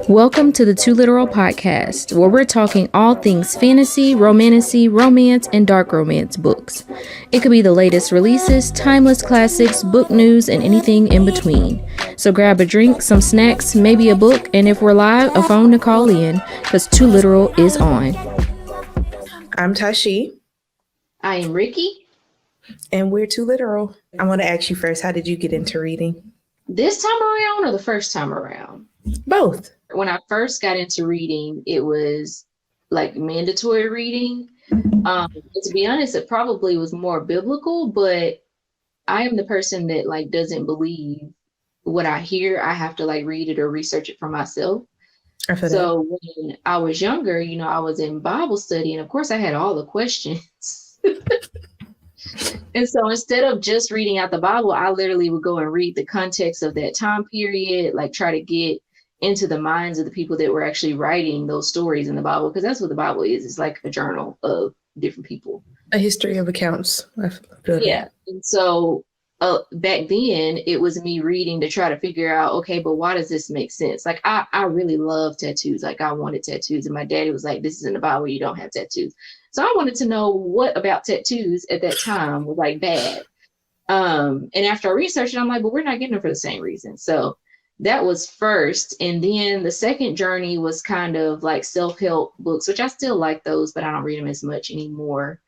Welcome to the Two Literal Podcast, where we're talking all things fantasy, romantasy, romance, and dark romance books. It could be the latest releases, timeless classics, book news, and anything in between. So grab a drink, some snacks, maybe a book, and if we're live, a phone to call in, because Two Literal is on. I'm Tashee. I am Ricki. And we're Two Literal. I want to ask you first, how did you get into reading? This time around or the first time around? Both. When I first got into reading, it was like mandatory reading. To be honest, it probably was more biblical, but I am the person that like doesn't believe what I hear. I have to like read it or research it for myself. So when I was younger, I was in Bible study, and of course I had all the questions. And so instead of just reading out the Bible, I literally would go and read the context of that time period, like try to get into the minds of the people that were actually writing those stories in the Bible, because that's what the Bible is. It's like a journal of different people. A history of accounts. Yeah. And so back then it was me reading to try to figure out, okay, but why does this make sense? Like I really love tattoos. Like I wanted tattoos, and my daddy was like, this is in the Bible, you don't have tattoos. So I wanted to know what about tattoos at that time was like bad. And after I researched it, I'm like, but we're not getting them for the same reason. So that was first. And then the second journey was kind of like self-help books, which I still like those, but I don't read them as much anymore.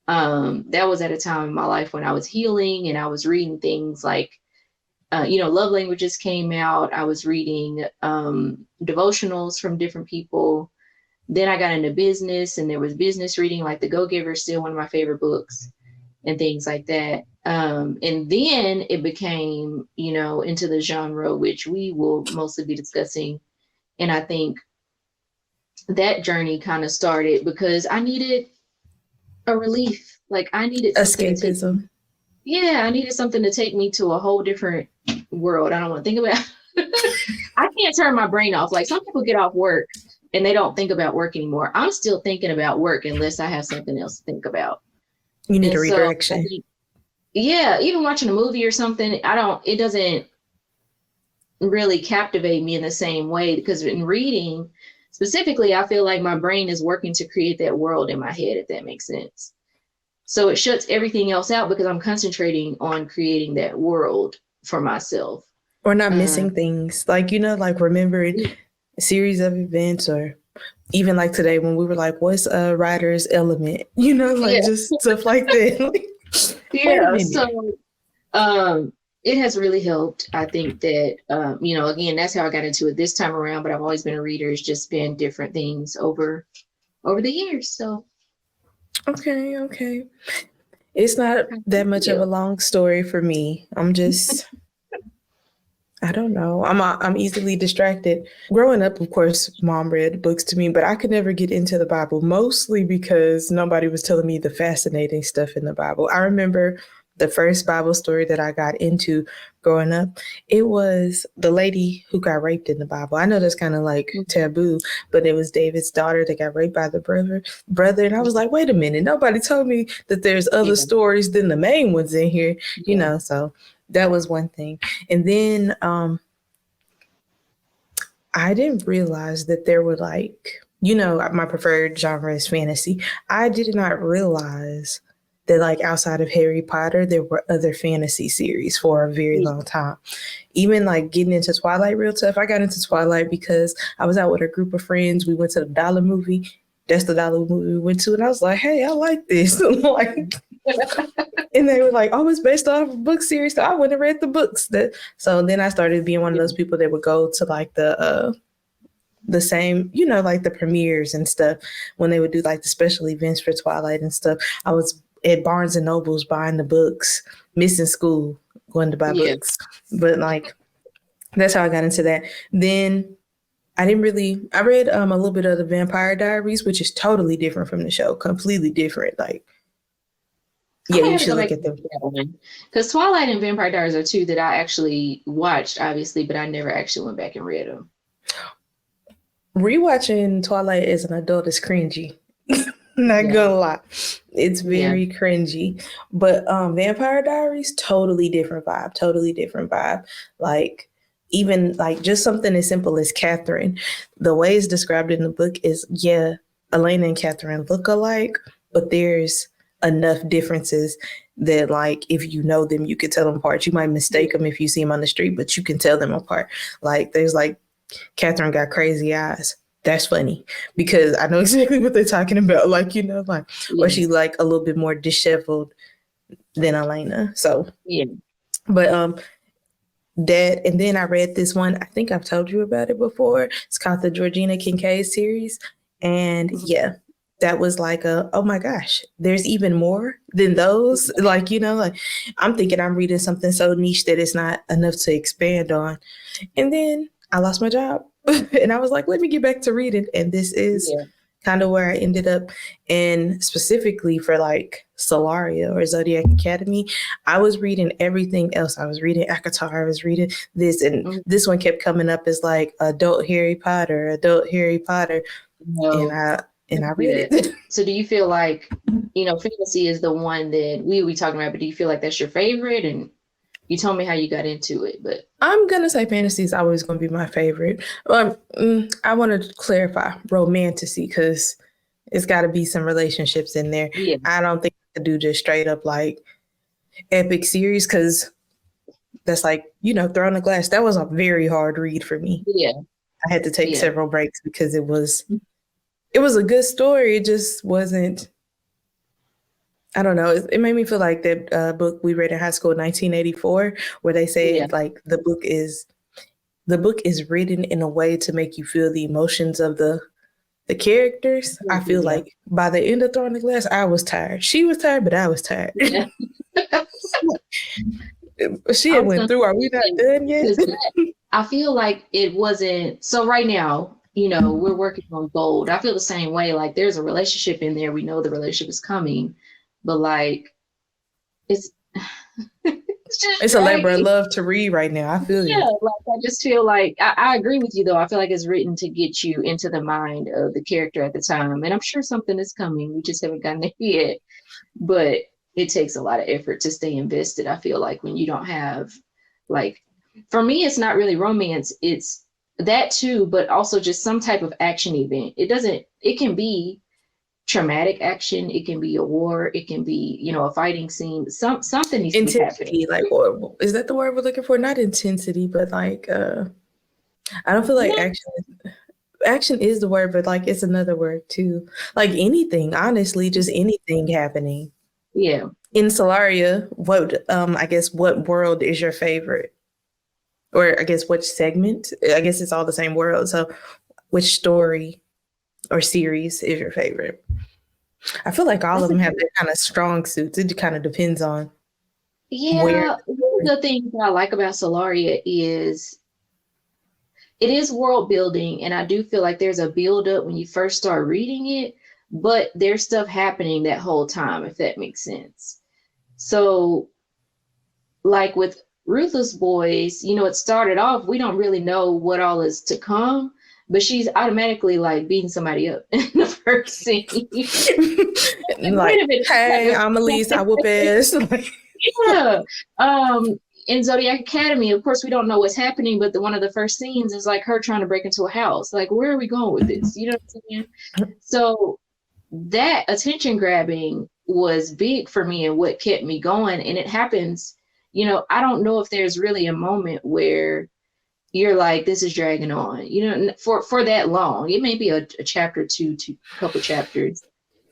That was at a time in my life when I was healing, and I was reading things like, love languages came out. I was reading devotionals from different people. Then I got into business, and there was business reading, like The Go-Giver, still one of my favorite books, and things like that. And then it became, into the genre, which we will mostly be discussing. And I think that journey kind of started because I needed a relief. Like I needed escapism. I needed something to take me to a whole different world. I don't want to think about I can't turn my brain off. Like some people get off work and they don't think about work anymore. I'm still thinking about work unless I have something else to think about. You need a redirection. Even watching a movie or something, it doesn't really captivate me in the same way, because in reading specifically, I feel like my brain is working to create that world in my head, if that makes sense. So it shuts everything else out because I'm concentrating on creating that world for myself. Or not missing things. Like, like remembering a series of events, or even like today when we were like, what's a writer's element? Just stuff like that. So it has really helped. I think that, again, that's how I got into it this time around, but I've always been a reader. It's just been different things over the years. So. Okay. It's not that much of a long story for me. I'm just, I don't know. I'm easily distracted. Growing up, of course, mom read books to me, but I could never get into the Bible, mostly because nobody was telling me the fascinating stuff in the Bible. I remember the first Bible story that I got into growing up, it was the lady who got raped in the Bible. I know that's kind of like taboo, but it was David's daughter that got raped by the brother. And I was like, wait a minute, nobody told me that there's other stories than the main ones in here, so that was one thing. And then I didn't realize that there were my preferred genre is fantasy. I did not realize that like outside of Harry Potter, there were other fantasy series for a very long time. Even like getting into Twilight real tough. I got into Twilight because I was out with a group of friends. We went to the Dollar movie. That's the Dollar movie we went to. And I was like, hey, I like this. And they were like, oh, it's based off a book series. So I went and read the books. So then I started being one of those people that would go to like the same, like the premieres and stuff when they would do like the special events for Twilight and stuff. I was at Barnes and Nobles buying the books, missing school, going to buy books. But like, that's how I got into that. Then I read a little bit of the Vampire Diaries, which is totally different from the show, completely different. Like, you should look at them. Because Twilight and Vampire Diaries are two that I actually watched, obviously, but I never actually went back and read them. Rewatching Twilight as an adult is cringy. Not gonna lie. It's very cringy. But Vampire Diaries, totally different vibe. Like, even like just something as simple as Catherine. The way it's described in the book is, yeah, Elena and Catherine look alike, but there's enough differences that, like, if you know them, you could tell them apart. You might mistake them if you see them on the street, but you can tell them apart. Like, there's like, Catherine got crazy eyes. That's funny because I know exactly what they're talking about. Like, you know, like, or she's like a little bit more disheveled than Elena. So, Yeah. But that, and then I read this one. I think I've told you about it before. It's called the Georgina Kincaid series, and yeah, that was like oh my gosh, there's even more than those. Like, you know, like I'm thinking I'm reading something so niche that it's not enough to expand on, and then I lost my job, and I was like, let me get back to reading, and this is kind of where I ended up. And specifically for like Solaria or Zodiac Academy, I was reading everything else. I was reading ACOTAR, I was reading this, and this one kept coming up as like adult Harry Potter. No, and I read it. So do you feel like, you know, fantasy is the one that we will be talking about, but do you feel like that's your favorite? And you told me how you got into it, but I'm gonna say fantasy is always gonna be my favorite. I want to clarify romantasy because it's got to be some relationships in there. Yeah. I don't think I could do just straight up like epic series because that's like, you know, Throne of Glass. That was a very hard read for me. Yeah, I had to take several breaks because it was a good story. It just wasn't. I don't know. It made me feel like that book we read in high school, 1984, where they say like the book is written in a way to make you feel the emotions of the characters. I feel like by the end of Throne of Glass, I was tired. She was tired, but I was tired. Yeah. She had went through. Are we not done yet? I feel like it wasn't. So right now, you know, we're working on gold. I feel the same way. Like there's a relationship in there. We know the relationship is coming, but like it's it's a labor of love to read right now. I feel you. Yeah, like I just feel like I agree with you though. I feel like it's written to get you into the mind of the character at the time. And I'm sure something is coming. We just haven't gotten it yet. But it takes a lot of effort to stay invested. I feel like when you don't have, like, for me, it's not really romance. It's that too, but also just some type of action event. It can be traumatic action. It can be a war. It can be, you know, a fighting scene. Something needs to be happening. Like, or is that the word we're looking for? Not intensity, but like, I don't feel like action is the word, but like it's another word too. Like anything, honestly, just anything happening. Yeah. In Solaria, what world is your favorite? Or I guess which segment? I guess it's all the same world. So which story or series is your favorite? I feel like all of them have their kind of strong suits. It kind of depends on where. One of the things that I like about Solaria is it is world building, and I do feel like there's a build up when you first start reading it, but there's stuff happening that whole time, if that makes sense. So like with Ruthless Boys, you know, it started off, we don't really know what all is to come, but she's automatically like beating somebody up in the first scene. Like, hey, I'm Elise, I whoop ass. Yeah. In Zodiac Academy, of course, we don't know what's happening, but one of the first scenes is like her trying to break into a house. Like, where are we going with this? You know what I'm saying? So that attention grabbing was big for me and what kept me going. And it happens, you know, I don't know if there's really a moment where you're like, this is dragging on, you know, for that long. It may be a chapter two to a couple chapters.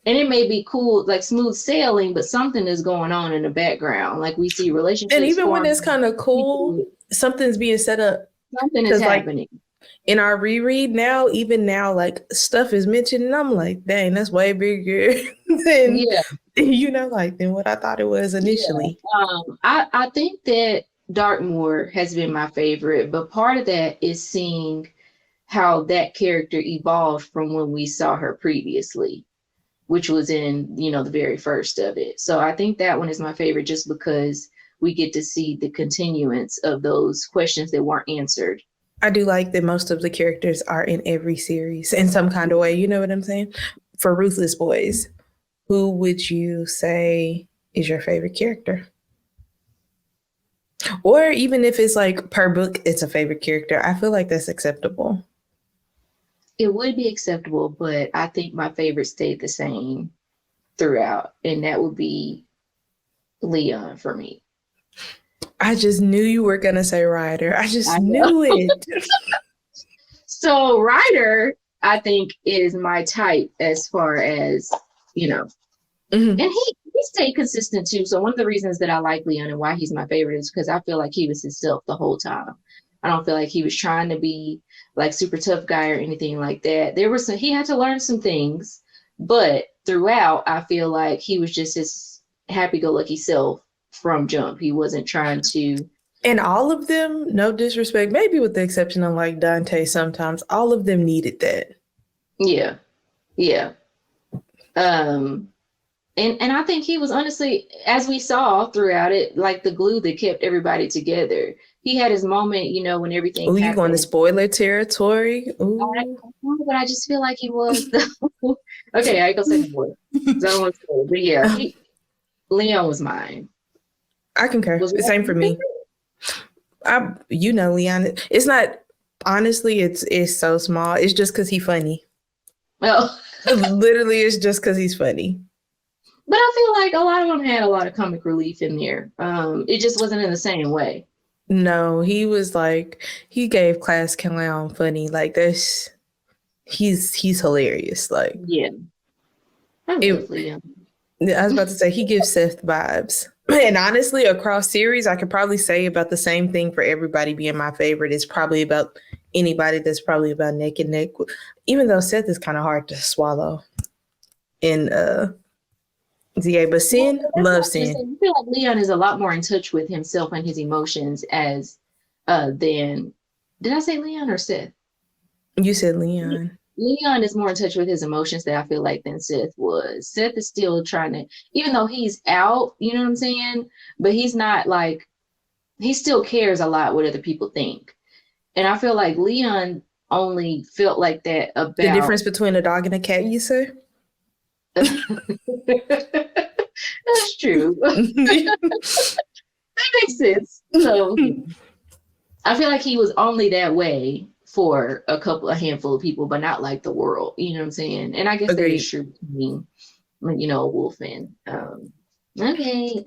And it may be cool, like smooth sailing, but something is going on in the background. Like we see relationships. And even when it's kind of cool, something's being set up. Something is happening. Like, in our reread now, even now, like stuff is mentioned, and I'm like, dang, that's way bigger than than what I thought it was initially. Yeah. I think that Dartmoor has been my favorite, but part of that is seeing how that character evolved from when we saw her previously, which was in, you know, the very first of it. So I think that one is my favorite just because we get to see the continuance of those questions that weren't answered. I do like that most of the characters are in every series in some kind of way. You know what I'm saying? For Ruthless Boys, who would you say is your favorite character? Or even if it's like per book, it's a favorite character. I feel like that's acceptable. It would be acceptable, but I think my favorite stayed the same throughout, and that would be Leon for me. I just knew you were going to say Ryder. I just I know. knew it. So Ryder, I think, is my type as far as, you know, Mhm. and he stayed consistent too. So one of the reasons that I like Leon and why he's my favorite is because I feel like he was himself the whole time. I don't feel like he was trying to be like super tough guy or anything like that. He had to learn some things, but throughout, I feel like he was just his happy-go-lucky self from jump. He wasn't trying to. And all of them, no disrespect, maybe with the exception of like Dante sometimes, all of them needed that. Yeah. Yeah. And I think he was honestly, as we saw throughout it, like the glue that kept everybody together. He had his moment, you know, when everything Oh, you happened. going to spoiler territory? Ooh. I don't know, but I just feel like he was. Okay, I ain't gonna say more. I don't want to say, but yeah, Leon was mine. I concur. Same for me. Leon. It's not, honestly, it's so small. It's just because he's funny. Well, literally, it's just because he's funny. But I feel like a lot of them had a lot of comic relief in there. It just wasn't in the same way. No, he was like, he gave class clown funny. Like this, he's hilarious. Like, yeah. I love Leon. I was about to say, he gives Seth vibes. And honestly, across series, I could probably say about the same thing for everybody being my favorite. It's probably about anybody that's probably about neck and neck. Even though Seth is kind of hard to swallow in ZA, but Sin, love Sin. I feel like Leon is a lot more in touch with himself and his emotions as than. Did I say Leon or Seth? You said Leon. Leon is more in touch with his emotions that I feel like than Seth was. Seth is still trying to, even though he's out, you know what I'm saying? But he's not like, he still cares a lot what other people think. And I feel like Leon only felt like that about. The difference between a dog and a cat, you say? That's true. That makes sense. So I feel like he was only that way for a handful of people, but not like the world. You know what I'm saying? And I guess that is true between, you know, Wolf and okay.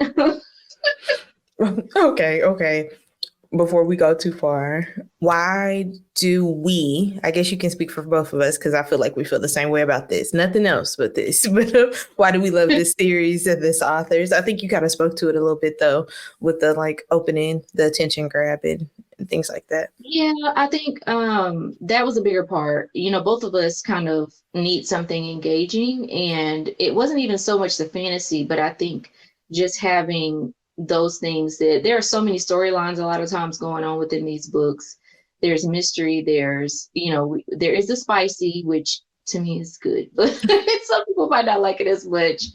Okay. Before we go too far, why do we, I guess you can speak for both of us because I feel like we feel the same way about this. Nothing else but this. But why do we love this series and this authors? I think you kind of spoke to it a little bit though, with the like opening, the attention grabbing and things like that. Yeah, I think that was a bigger part. You know, both of us kind of need something engaging, and it wasn't even so much the fantasy, but I think just having those things that there are so many storylines a lot of times going on within these books. There's mystery, there's, you know, there is the spicy, which to me is good, but some people might not like it as much.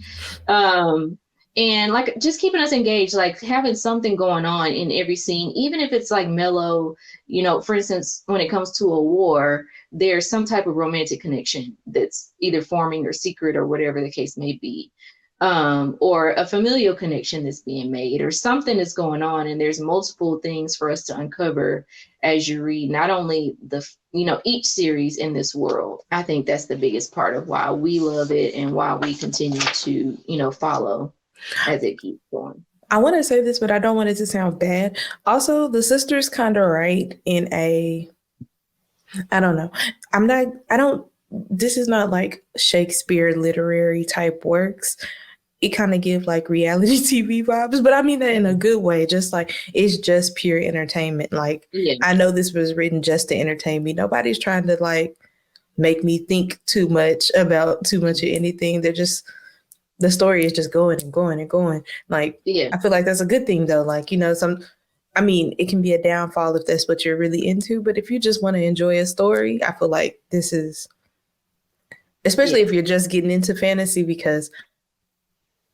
And like just keeping us engaged, like having something going on in every scene, even if it's like mellow, you know, for instance, when it comes to a war, there's some type of romantic connection that's either forming or secret or whatever the case may be. Or a familial connection that's being made, or something that's going on, and there's multiple things for us to uncover as you read not only each series in this world. I think that's the biggest part of why we love it and why we continue to, you know, follow as it keeps going. I want to say this, but I don't want it to sound bad. Also, the sister's kind of right in I don't know. This is not like Shakespeare literary type works. It kind of give like reality TV vibes, but I mean that in a good way. Just like it's just pure entertainment. Like I know this was written just to entertain me. Nobody's trying to like make me think too much about too much of anything. They're just, the story is just going and going and going. Like I feel like that's a good thing though. Like, you know, it can be a downfall if that's what you're really into. But if you just want to enjoy a story, I feel like this is, especially if you're just getting into fantasy, because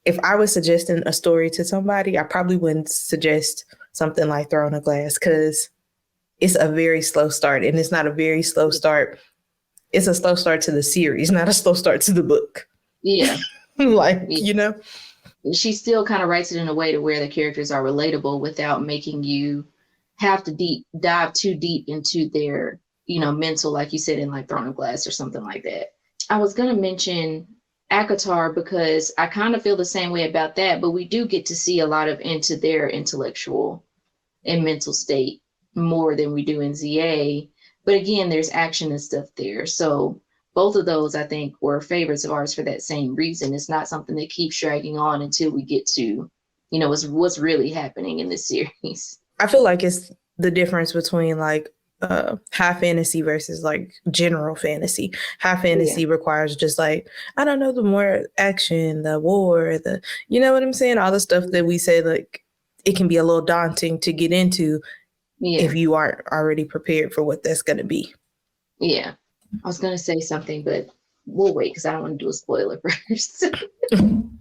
if I was suggesting a story to somebody, I probably wouldn't suggest something like Throne of Glass because it's a very slow start, and it's not a very slow start. It's a slow start to the series, not a slow start to the book. Yeah. You know? she still kind of writes it in a way to where the characters are relatable without making you have to dive too deep into their, mental, like you said, in like Throne of Glass or something like that. I was going to mention ACOTAR because I kind of feel the same way about that, but we do get to see a lot of into their intellectual and mental state more than we do in ZA. But again, there's action and stuff there. So both of those, I think, were favorites of ours for that same reason. It's not something that keeps dragging on until we get to, what's really happening in this series. I feel like it's the difference between like high fantasy versus like general fantasy. High fantasy requires just like, I don't know, the more action, the war, you know what I'm saying? All the stuff that we say, like, it can be a little daunting to get into if you aren't already prepared for what that's going to be. Yeah. I was going to say something, but we'll wait because I don't want to do a spoiler first. And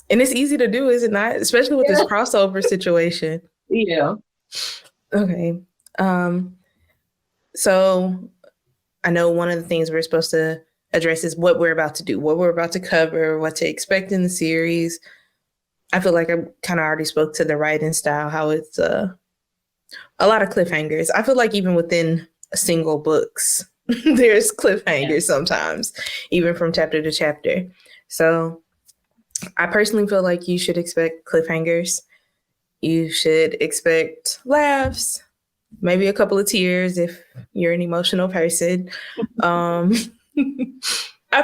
it's easy to do, is it not? Especially with this crossover situation. Yeah. Okay. So I know one of the things we're supposed to address is what we're about to do, what we're about to cover, what to expect in the series. I feel like I kind of already spoke to the writing style, how it's a lot of cliffhangers. I feel like even within single books, there's cliffhangers sometimes, even from chapter to chapter. So I personally feel like you should expect cliffhangers. You should expect laughs, maybe a couple of tears if you're an emotional person. I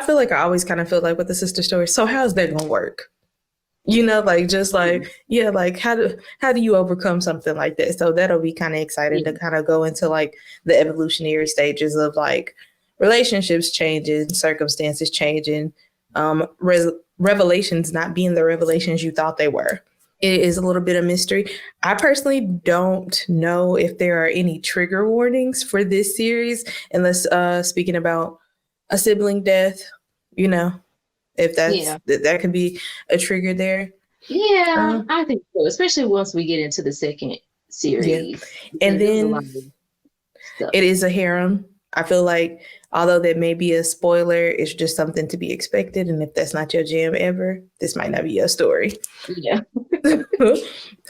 feel like I always kind of feel like with the sister story, so how's that gonna work? Like just like, like how do you overcome something like that? So that'll be kind of exciting to kind of go into like the evolutionary stages of like relationships changing, circumstances changing, revelations not being the revelations you thought they were. It is a little bit of mystery. I personally don't know if there are any trigger warnings for this series, unless speaking about a sibling death, if that could be a trigger there. Yeah, I think so, especially once we get into the second series. Yeah. And then it is a harem. I feel like although that may be a spoiler, it's just something to be expected. And if that's not your jam ever, this might not be your story. Yeah.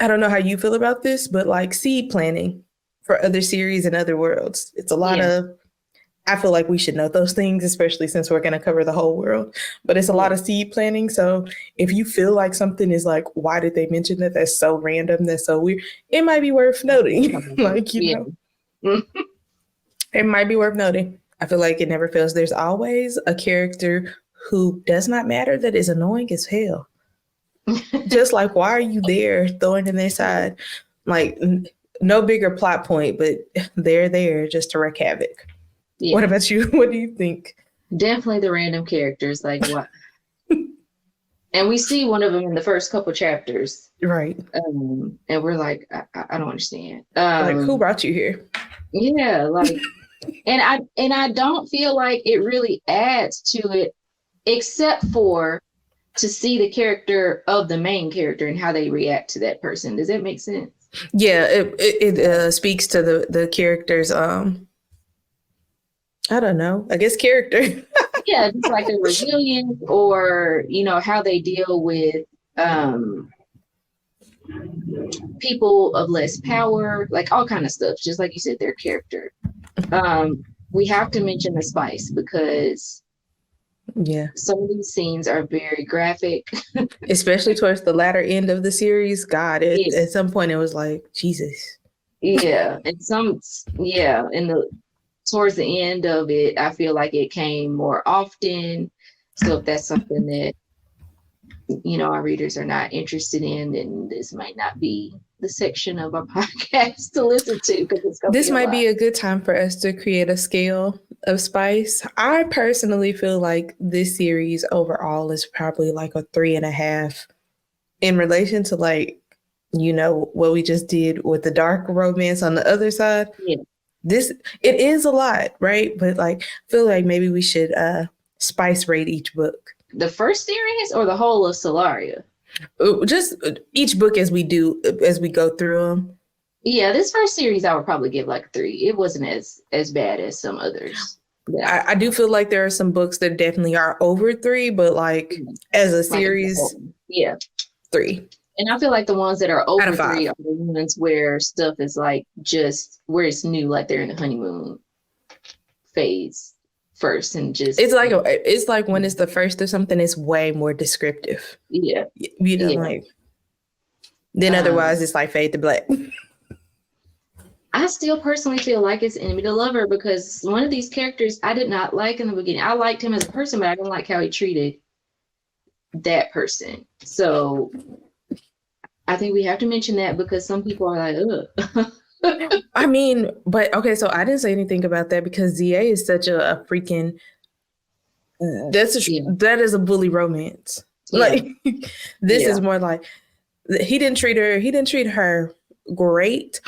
I don't know how you feel about this, but like seed planning for other series and other worlds. It's a lot of, I feel like we should know those things, especially since we're going to cover the whole world. But it's a lot of seed planning. So if you feel like something is like, why did they mention that? That's so random. That's so weird. It might be worth noting. It might be worth noting. I feel like it never fails. There's always a character who does not matter that is annoying as hell. Just like, why are you there throwing in their side? Like, no bigger plot point, but they're there just to wreak havoc. Yeah. What about you? What do you think? Definitely the random characters. Like, what? And we see one of them in the first couple chapters. Right. And we're like, I don't understand. Like, who brought you here? Yeah, like, and I don't feel like it really adds to it, except for to see the character of the main character and how they react to that person. Does that make sense? Yeah, it speaks to the character's I don't know, I guess character. Yeah, just like their resilience, or how they deal with people of less power, like all kind of stuff. Just like you said, their character. We have to mention the spice because some of these scenes are very graphic, especially towards the latter end of the series. God, at some point it was like, Jesus. Yeah, and towards the end of it, I feel like it came more often. So if that's something that our readers are not interested in, then this might not be the section of our podcast to listen to, because this might be a good time for us to create a scale of spice. I personally feel like this series overall is probably like a 3.5 in relation to like what we just did with the dark romance on the other side. Yeah. It is a lot, right? But like, I feel like maybe we should spice rate each book. The first series or the whole of Solaria? Just each book as we go through them. Yeah, this first series I would probably give like 3. It wasn't as bad as some others. Yeah. I do feel like there are some books that definitely are over 3, but like as a series, 3 And I feel like the ones that are out over of 5. 3 are the ones where stuff is like just where it's new, like they're in the honeymoon phase first, and just It's like when it's the first of something, it's way more descriptive. yeah. You know, Yeah. like then otherwise it's like fade to black. I still personally feel like it's enemy to lover because one of these characters I did not like in the beginning. I liked him as a person, but I didn't like how he treated that person. So I think we have to mention that because some people are like, ugh. I mean, but okay, so I didn't say anything about that because ZA is such a freaking that is a bully romance. Yeah. Like this is more like he didn't treat her great,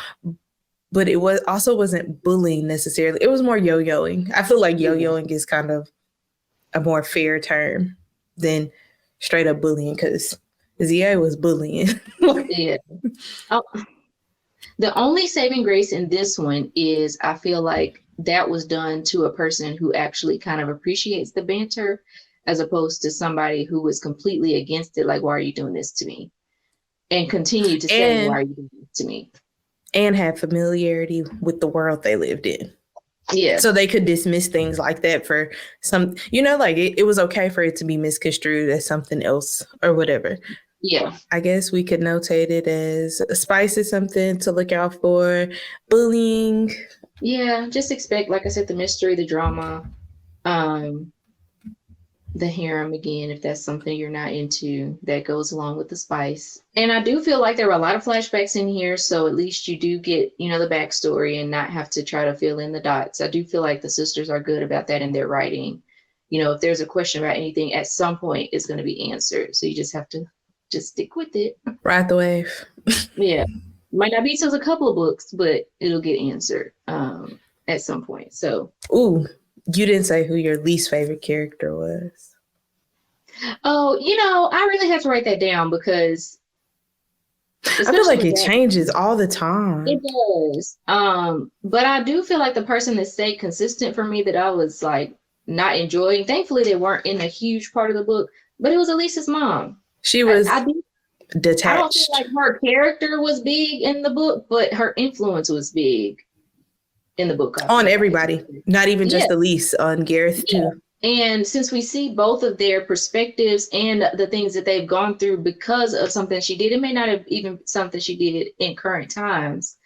but it wasn't bullying necessarily. It was more yo-yoing. I feel like yo-yoing is kind of a more fair term than straight up bullying because ZA was bullying. Yeah. Oh, the only saving grace in this one is I feel like that was done to a person who actually kind of appreciates the banter as opposed to somebody who was completely against it. Like, why are you doing this to me? And continue to say, why are you doing this to me? And had familiarity with the world they lived in. Yeah. So they could dismiss things like that for some, like it was okay for it to be misconstrued as something else or whatever. Yeah. I guess we could notate it as a spice is something to look out for. Bullying. Yeah. Just expect, like I said, the mystery, the drama, the harem again, if that's something you're not into, that goes along with the spice. And I do feel like there were a lot of flashbacks in here, so at least you do get, the backstory and not have to try to fill in the dots. I do feel like the sisters are good about that in their writing. If there's a question about anything, at some point it's going to be answered. So you just have to just stick with it. Ride the wave. Yeah. Might not be till a couple of books, but it'll get answered at some point. So. Ooh. You didn't say who your least favorite character was. Oh, I really have to write that down because I feel like it changes all the time. It does. But I do feel like the person that stayed consistent for me that I was like not enjoying, thankfully they weren't in a huge part of the book, but it was Elise's mom. She was detached. I don't feel like her character was big in the book, but her influence was big in the book. On everybody, not even just Elise, on Gareth too. And since we see both of their perspectives and the things that they've gone through because of something she did, it may not have even something she did in current times,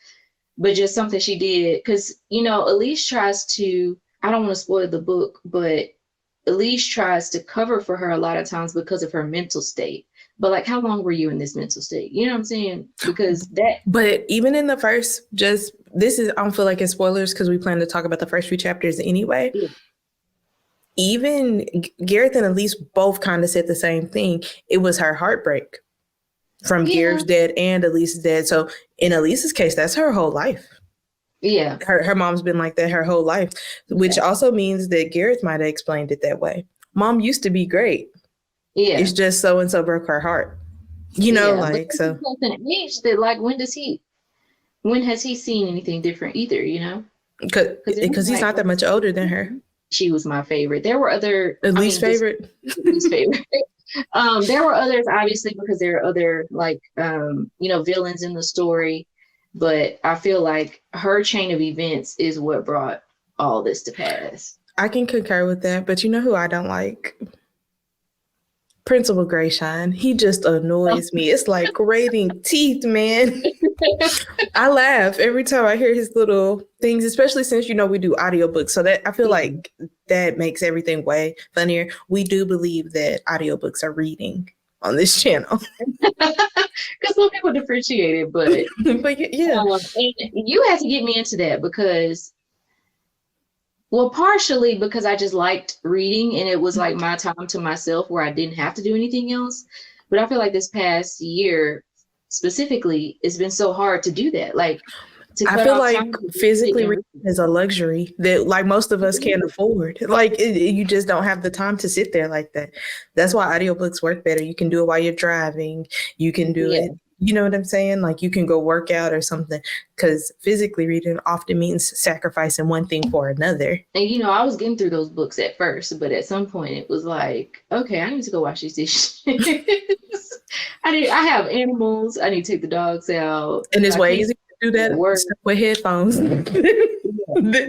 but just something she did. Because, Elise tries to, I don't want to spoil the book, but Elise tries to cover for her a lot of times because of her mental state. But like, how long were you in this mental state? You know what I'm saying? Because that. But even in the first, I don't feel like it's spoilers because we plan to talk about the first few chapters anyway. Yeah. Even Gareth and Elise both kind of said the same thing. It was her heartbreak from Gareth's dad and Elise's dad. So in Elise's case, that's her whole life. Yeah. Her mom's been like that her whole life, which also means that Gareth might have explained it that way. Mom used to be great. Yeah. It's just so-and-so broke her heart. Like, so. An age that, like, when has he seen anything different either, Because he's not that much older than her. She was my favorite. There were other... Least favorite? Least favorite. There were others, obviously, because there are other, like, villains in the story. But I feel like her chain of events is what brought all this to pass. I can concur with that. But you know who I don't like? Principal Grayshine. He just annoys me. It's like grating teeth, man. I laugh every time I hear his little things, especially since, we do audiobooks. So that I feel like that makes everything way funnier. We do believe that audiobooks are reading on this channel. Because some people differentiate it, but yeah. And you had to get me into that because, well, partially because I just liked reading and it was like my time to myself where I didn't have to do anything else. But I feel like this past year specifically, it's been so hard to do that. Like, I feel like physically reading is a luxury that like most of us can't afford. Like you just don't have the time to sit there like that. That's why audiobooks work better. You can do it while you're driving. You can do it. You know what I'm saying? Like you can go work out or something because physically reading often means sacrificing one thing for another. And, I was getting through those books at first, but at some point it was like, okay, I need to go wash these dishes. I have animals. I need to take the dogs out. And it's I way can't easier to do that work. stuff with headphones than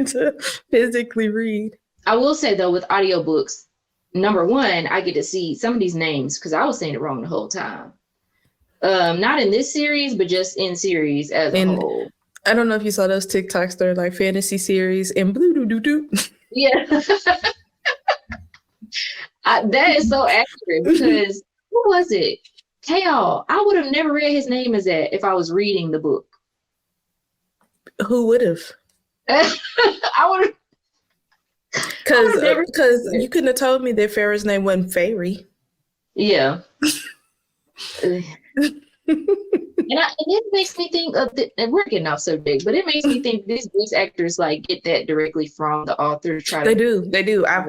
to physically read. I will say though, with audiobooks, number one, I get to see some of these names because I was saying it wrong the whole time. Not in this series, but just in series as a whole. I don't know if you saw those TikToks. They're like fantasy series and blue doo doo doo. Yeah. That is so accurate because who was it? Kale. I would have never read his name as that if I was reading the book. Who would have? I would have. Because you couldn't have told me that Farrah's name wasn't Fairy. Yeah. And it makes me think of and we're getting off so big, but it makes me think these voice actors like get that directly from the author. They do. I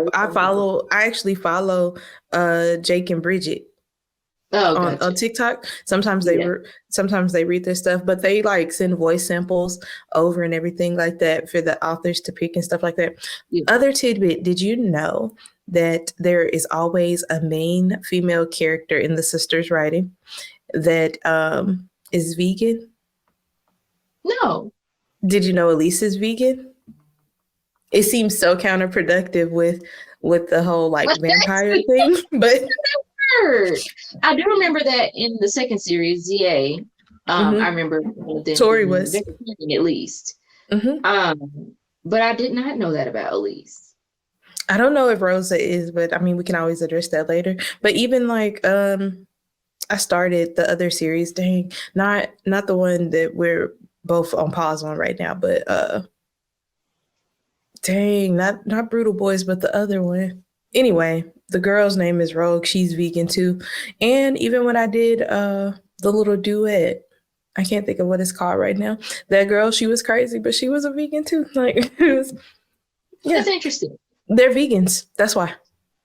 actually follow Jake and Bridget on TikTok. Sometimes they read their stuff, but they like send voice samples over and everything like that for the authors to pick and stuff like that. Yeah. Other tidbit, did you know that there is always a main female character in the sisters' writing that is vegan? No. Did you know Elise is vegan? It seems so counterproductive with the whole like vampire thing, but I do remember that in the second series, ZA. I remember Tori was at least. But I did not know that about Elise. I don't know if Rosa is, but I mean we can always address that later. But even like I started the other series, not the one that we're both on pause on right now, but not Brutal Boys, but the other one. Anyway, the girl's name is Rogue. She's vegan too. And even when I did the little duet, I can't think of what it's called right now. That girl, she was crazy, but she was a vegan too. Like, That's interesting. They're vegans. That's why.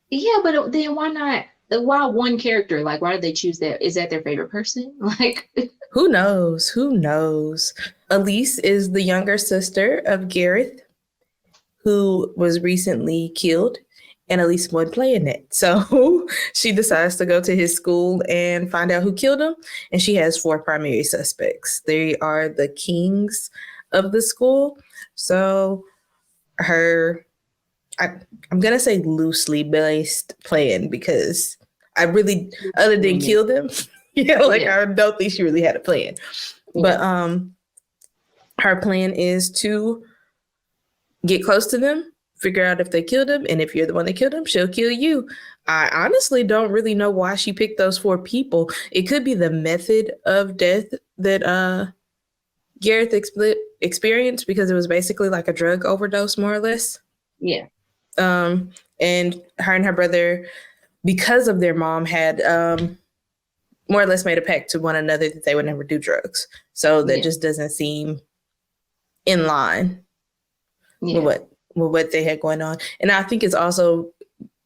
Yeah, but then why not? Why one character? Like, why did they choose that? Is that their favorite person? Like, who knows? Elise is the younger sister of Gareth, who was recently killed, and Elise wasn't playing that. So she decides to go to his school and find out who killed him. And she has 4 primary suspects. They are the kings of the school. So I'm going to say loosely based plan because I really, other than kill them, I don't think she really had a plan. But her plan is to get close to them, figure out if they killed him, and if you're the one that killed him, she'll kill you. I honestly don't really know why she picked those 4 people. It could be the method of death that Gareth experienced because it was basically like a drug overdose, more or less. Yeah. And her and her brother, because of their mom, had more or less made a pact to one another that they would never do drugs. So that just doesn't seem in line with what they had going on. And I think it's also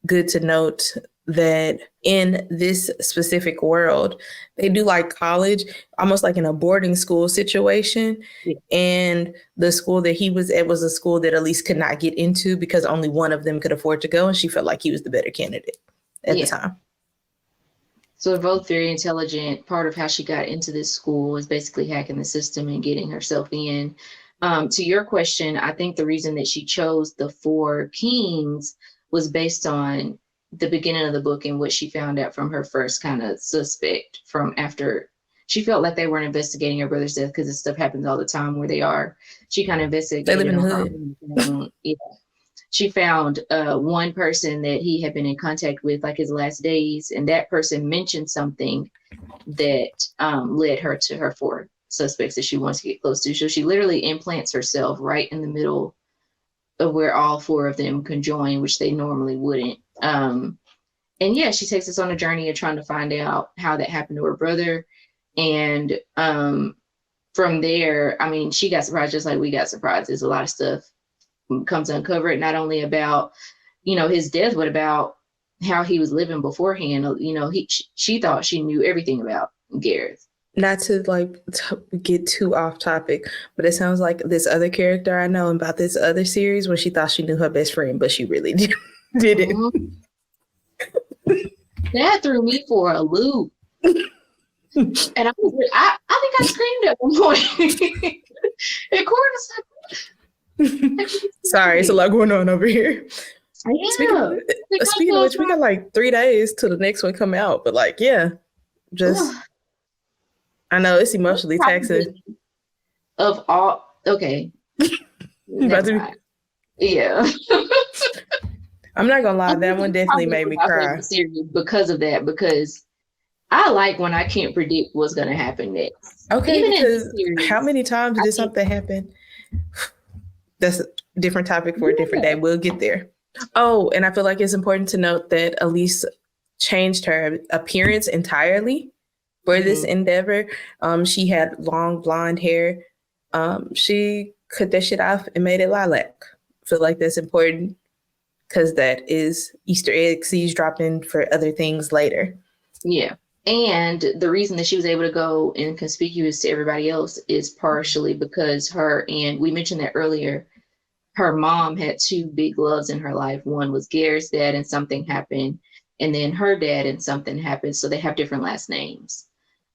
good to note that in this specific world, they do like college, almost like in a boarding school situation. Yeah. And the school that he was at was a school that Elise could not get into because only one of them could afford to go. And she felt like he was the better candidate at the time. So they're both very intelligent. Part of how she got into this school is basically hacking the system and getting herself in. To your question, I think the reason that she chose the 4 kings was based on the beginning of the book and what she found out from her first kind of suspect from after she felt like they weren't investigating her brother's death because this stuff happens all the time where they are. She kind of investigated. They live in the hood. Yeah. She found one person that he had been in contact with like his last days, and that person mentioned something that led her to her 4 suspects that she wants to get close to. So she literally implants herself right in the middle of where all 4 of them conjoin, which they normally wouldn't. And she takes us on a journey of trying to find out how that happened to her brother. And from there, I mean, she got surprised just like we got surprised. There's a lot of stuff comes uncovered, not only about, his death, but about how he was living beforehand. She thought she knew everything about Gareth. Not to get too off topic, but it sounds like this other character I know about this other series when she thought she knew her best friend, but she really didn't. That threw me for a loop. And I think I screamed at one point. And Corin was like, Sorry, it's a lot going on over here. yeah. Speaking of which, we got like 3 days till the next one come out. But like, yeah, just I know it's emotionally taxing. Of all, okay. Yeah. I'm not gonna lie, that one definitely made me cry. Because of that, because I like when I can't predict what's gonna happen next. Okay, even because how many times did something happen? That's a different topic for a different day. We'll get there. Oh, and I feel like it's important to note that Elise changed her appearance entirely for this endeavor. She had long blonde hair. She cut that shit off and made it lilac. I feel like that's important because that is Easter egg seeds dropping for other things later. Yeah. And the reason that she was able to go inconspicuous to everybody else is partially because her, and we mentioned that earlier, her mom had 2 big loves in her life. One was Garrett's dad and something happened, and then her dad and something happened. So they have different last names.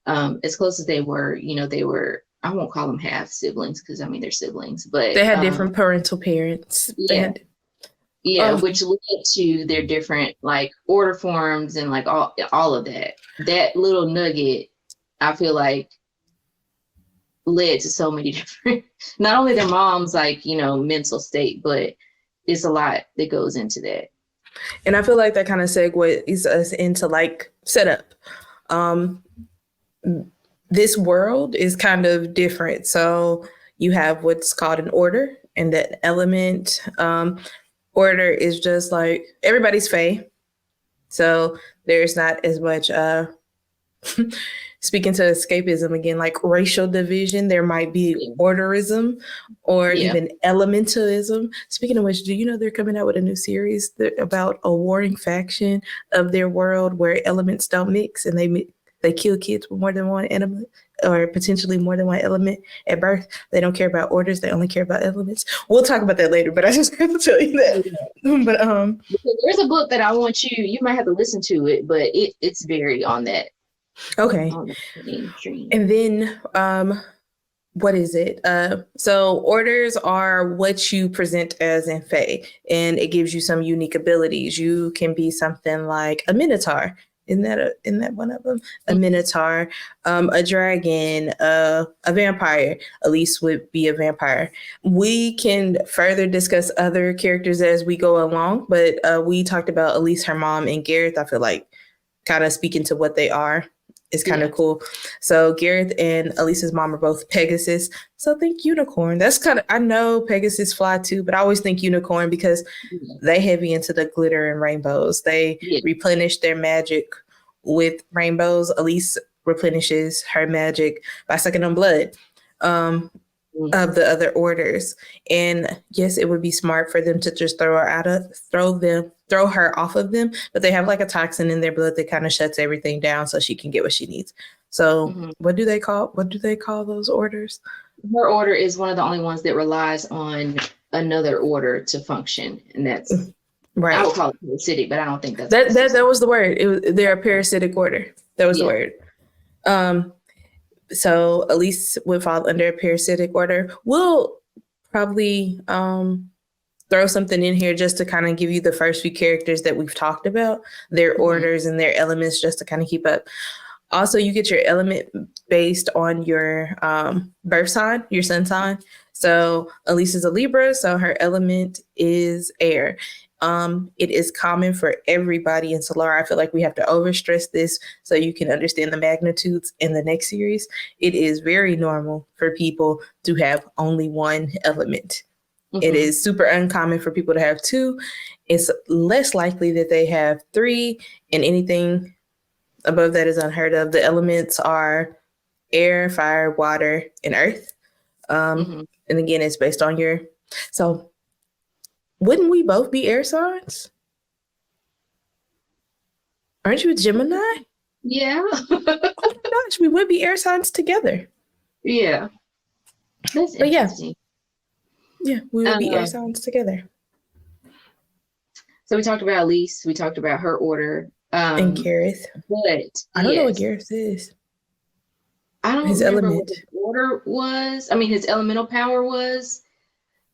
As close as they were, they were, I won't call them half siblings because I mean they're siblings, but they had different parental parents. Yeah, which led to their different like order forms and like all of that. That little nugget, I feel like, led to so many different, not only their mom's like, mental state, but it's a lot that goes into that. And I feel like that kind of segues us into like setup. This world is kind of different. So you have what's called an order, and that element order is just like everybody's fae. So there's not as much speaking to escapism again, like racial division. There might be orderism or even elementalism. Speaking of which, do you know they're coming out with a new series about a warring faction of their world where elements don't mix and they kill kids with more than one element or potentially more than one element at birth. They don't care about orders. They only care about elements. We'll talk about that later, but I just have to tell you that. But there's a book that I want you might have to listen to it, but it's very on that. Okay. And then what is it? So orders are what you present as in Fae, and it gives you some unique abilities. You can be something like a minotaur. Isn't that one of them? A minotaur, a dragon, a vampire. Elise would be a vampire. We can further discuss other characters as we go along, but we talked about Elise, her mom, and Gareth. I feel like kind of speaking to what they are is kind of cool. So Gareth and Elise's mom are both Pegasus. So think unicorn. That's kind of, I know Pegasus fly too, but I always think unicorn because they heavy into the glitter and rainbows. They replenish their magic with rainbows. Elise replenishes her magic by sucking on blood of the other orders. And yes, it would be smart for them to just throw her off of them, but they have like a toxin in their blood that kind of shuts everything down so she can get what she needs. So what do they call those orders? Her order is one of the only ones that relies on another order to function, and that's right. I would call it parasitic, but I don't think that's that was the word. They're a parasitic order. That was the word. So Elise would fall under a parasitic order. We'll probably throw something in here just to kind of give you the first few characters that we've talked about, their orders and their elements, just to kind of keep up. Also, you get your element based on your birth sign, your sun sign. So Elise is a Libra, so her element is air. It is common for everybody in Solaria. I feel like we have to overstress this so you can understand the magnitudes in the next series. It is very normal for people to have only one element. It is super uncommon for people to have 2. It's less likely that they have 3, and anything above that is unheard of. The elements are air, fire, water, and earth. And again, it's based on your... So wouldn't we both be air signs? Aren't you a Gemini? Yeah. Oh my gosh, we would be air signs together. Yeah. That's interesting. Yeah, we would be air signs together. So we talked about Elise. We talked about her order. And Gareth. But I don't know what Gareth is. I don't His remember element. what his order was. I mean, his elemental power was.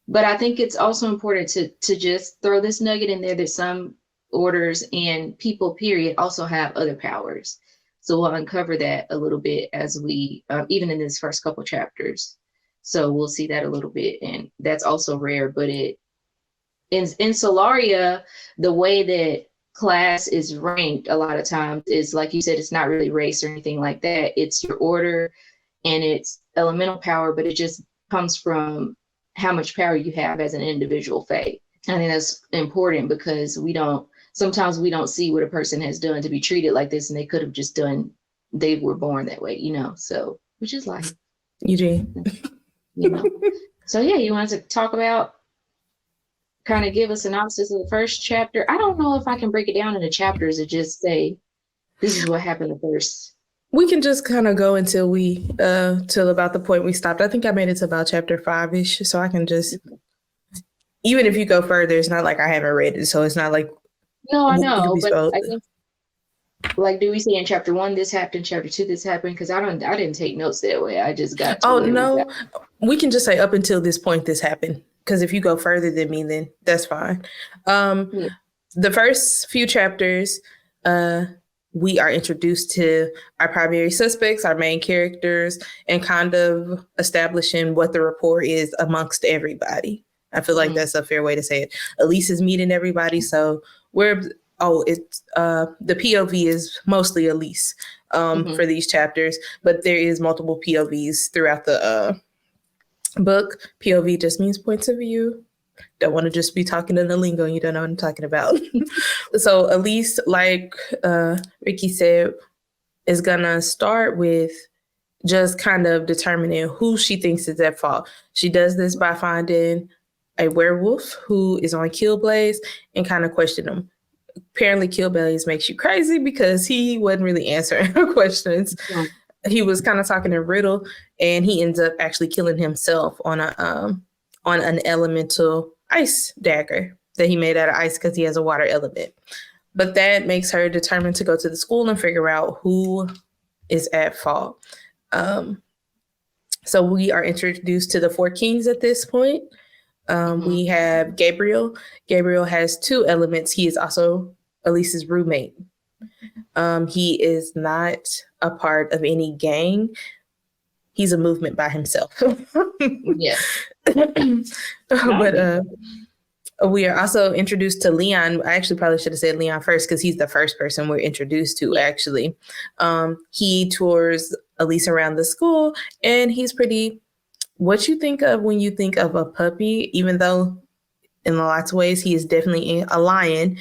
But I think it's also important to just throw this nugget in there that some orders and people, period, also have other powers. So we'll uncover that a little bit as we, even in this first couple chapters. So we'll see that a little bit, and that's also rare. But it in Solaria, the way that class is ranked a lot of times is, like you said, it's not really race or anything like that. It's your order and it's elemental power, but it just comes from how much power you have as an individual fae. I think that's important because sometimes we don't see what a person has done to be treated like this, and they could have just done, they were born that way, so, which is life. Eugene. So yeah, you wanted to talk about, kind of give a synopsis of the first chapter. I don't know if I can break it down into chapters and just say, this is what happened the first. We can just kind of go until till about the point we stopped. I think I made it to about chapter 5-ish, so I can just, even if you go further, it's not like I haven't read it, so it's not like. No, I know, but I think, like, do we say in chapter 1 this happened, chapter 2 this happened? Because I didn't take notes that way. I just got. Oh no, we can just say up until this point this happened. Because if you go further than me, then that's fine. The first few chapters, we are introduced to our primary suspects, our main characters, and kind of establishing what the rapport is amongst everybody. I feel like that's a fair way to say it. Elise is meeting everybody, so the POV is mostly Elise for these chapters, but there is multiple POVs throughout the book. POV just means points of view. Don't want to just be talking in the lingo and you don't know what I'm talking about. So Elise, like Ricki said, is gonna start with just kind of determining who she thinks is at fault. She does this by finding a werewolf who is on Killblaze and kind of question him. Apparently Killblaze makes you crazy because he wasn't really answering her questions. Yeah. He was kind of talking in riddle, and he ends up actually killing himself on an elemental ice dagger that he made out of ice because he has a water element. But that makes her determined to go to the school and figure out who is at fault. So we are introduced to the 4 kings at this point. We have Gabriel. Gabriel has 2 elements. He is also Elise's roommate. He is not a part of any gang. He's a movement by himself. Yeah. But we are also introduced to Leon. I actually probably should have said Leon first because he's the first person we're introduced to, actually. He tours Elise around the school, and he's pretty, what you think of when you think of a puppy, even though in lots of ways he is definitely a lion.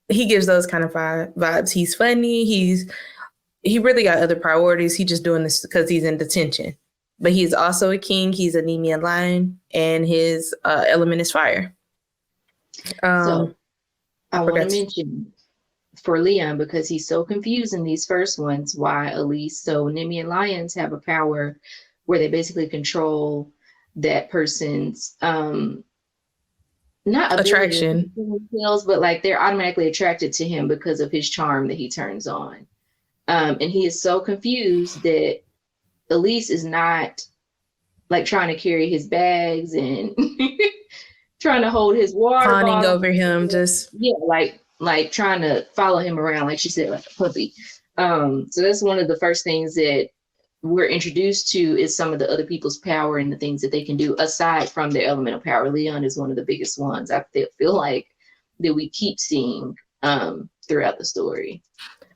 He gives those kind of vibes. He's funny. He really got other priorities. He's just doing this because he's in detention. But he's also a king. He's a Nemean lion, and his element is fire. So I want to mention for Leon, because he's so confused in these first ones, why Elise. So Nemean lions have a power where they basically control that person's not attraction, but like they're automatically attracted to him because of his charm that he turns on. And he is so confused that Elise is not like trying to carry his bags and trying to hold his water fawning over him, just like trying to follow him around, like she said, like a puppy. So that's one of the first things that we're introduced to, is some of the other people's power and the things that they can do aside from their elemental power. Leon is one of the biggest ones I feel like that we keep seeing throughout the story.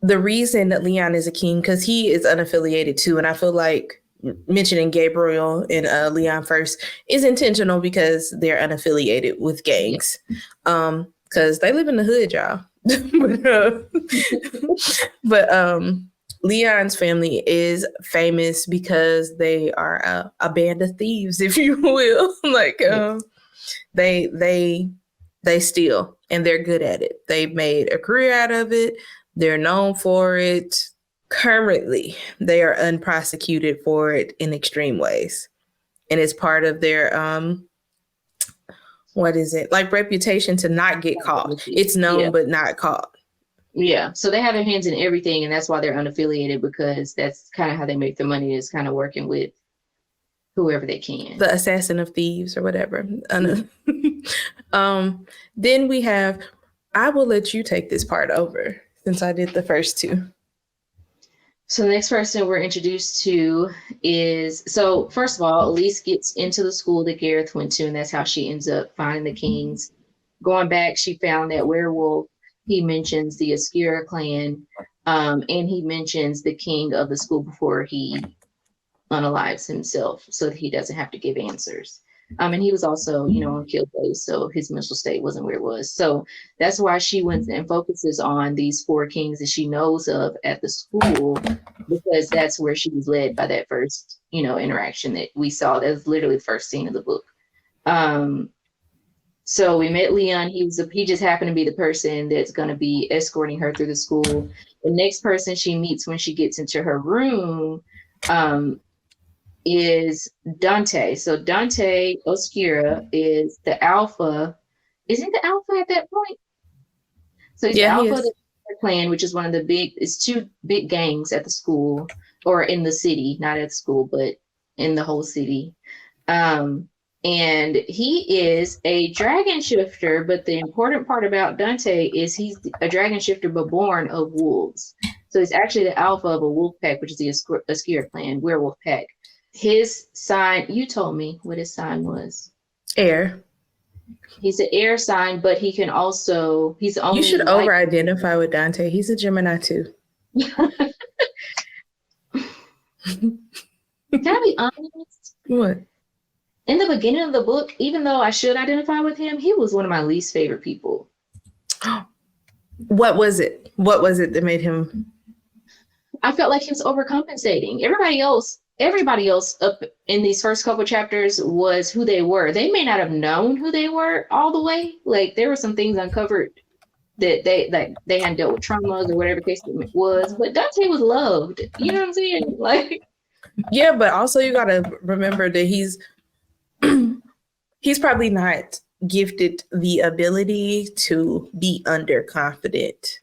The reason that Leon is a king, because he is unaffiliated too, and I feel like mentioning Gabriel and Leon first is intentional because they're unaffiliated with gangs, because they live in the hood, y'all. but Leon's family is famous because they are a band of thieves, if you will. Like they steal, and they're good at it. They've made a career out of it. They're known for it. Currently, they are unprosecuted for it in extreme ways. And it's part of their, reputation to not get caught. It's known, but not caught. Yeah, so they have their hands in everything, and that's why they're unaffiliated, because that's kind of how they make their money, is kind of working with whoever they can. The assassin of thieves or whatever. Then we have, I will let you take this part over since I did the first two. So the next person we're introduced to is, so first of all, Elise gets into the school that Gareth went to, and that's how she ends up finding the Kings. Going back, she found that werewolf. He mentions the Askira clan, and he mentions the king of the school before he unalives himself, so that he doesn't have to give answers. And he was also, on kill place, so his mental state wasn't where it was. So that's why she went and focuses on these 4 kings that she knows of at the school, because that's where she was led by that first, interaction that we saw. That was literally the first scene of the book. So we met Leon. He just happened to be the person that's going to be escorting her through the school. The next person she meets when she gets into her room is Dante. So Dante Oskira is the alpha. Isn't the alpha at that point? So he's the alpha of the clan, which is one of the it's 2 big gangs at the school, or in the city, not at school, but in the whole city. And he is a dragon shifter, but the important part about Dante is he's a dragon shifter, but born of wolves. So he's actually the alpha of a wolf pack, which is the Askira clan, werewolf pack. His sign, you told me what his sign was. Air. He's an air sign, but he can also, he's only. You should over-identify with Dante. He's a Gemini too. Can I be honest? What? In the beginning of the book, even though I should identify with him, he was one of my least favorite people. What was it? What was it that made him? I felt like he was overcompensating. Everybody else up in these first couple chapters was who they were. They may not have known who they were all the way. Like, there were some things uncovered that they hadn't dealt with traumas or whatever case it was. But Dante was loved. You know what I'm saying? Like, yeah, but also you gotta remember that he's probably not gifted the ability to be underconfident,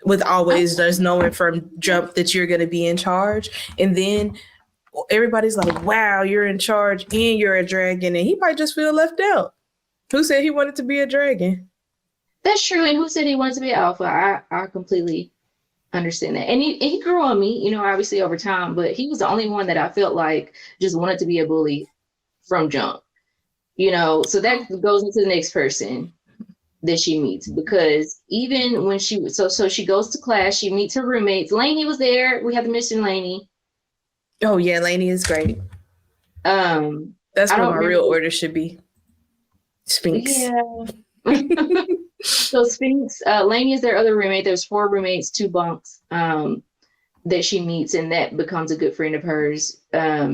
with always just knowing from jump that you're going to be in charge. And then everybody's like, wow, you're in charge and you're a dragon. And he might just feel left out. Who said he wanted to be a dragon? That's true. And who said he wanted to be alpha? I completely understand that. And he grew on me, obviously over time, but he was the only one that I felt like just wanted to be a bully from jump. So that goes into the next person that she meets, because even when she goes to class, she meets her roommates. Lainey was there. We have to mention Lainey. Oh yeah, Lainey is great. That's what my real order should be. Sphinx. Yeah. So Sphinx, Lainey is their other roommate. There's 4 roommates, 2 bunks that she meets, and that becomes a good friend of hers.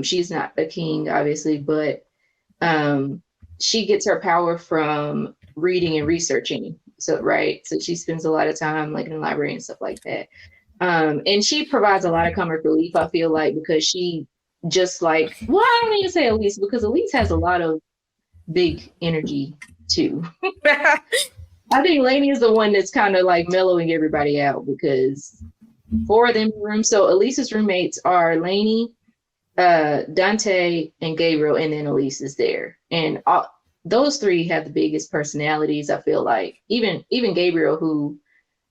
She's not a king, obviously, but she gets her power from reading and researching. So she spends a lot of time like in the library and stuff like that. And she provides a lot of comic relief, I feel like, because she just like, well, I don't even say Elise, because Elise has a lot of big energy too. I think Lainey is the one that's kind of like mellowing everybody out, because 4 of them in the room. So Elise's roommates are Lainey, Dante, and Gabriel, and then Elise is there. And those 3 have the biggest personalities, I feel like. Even Gabriel, who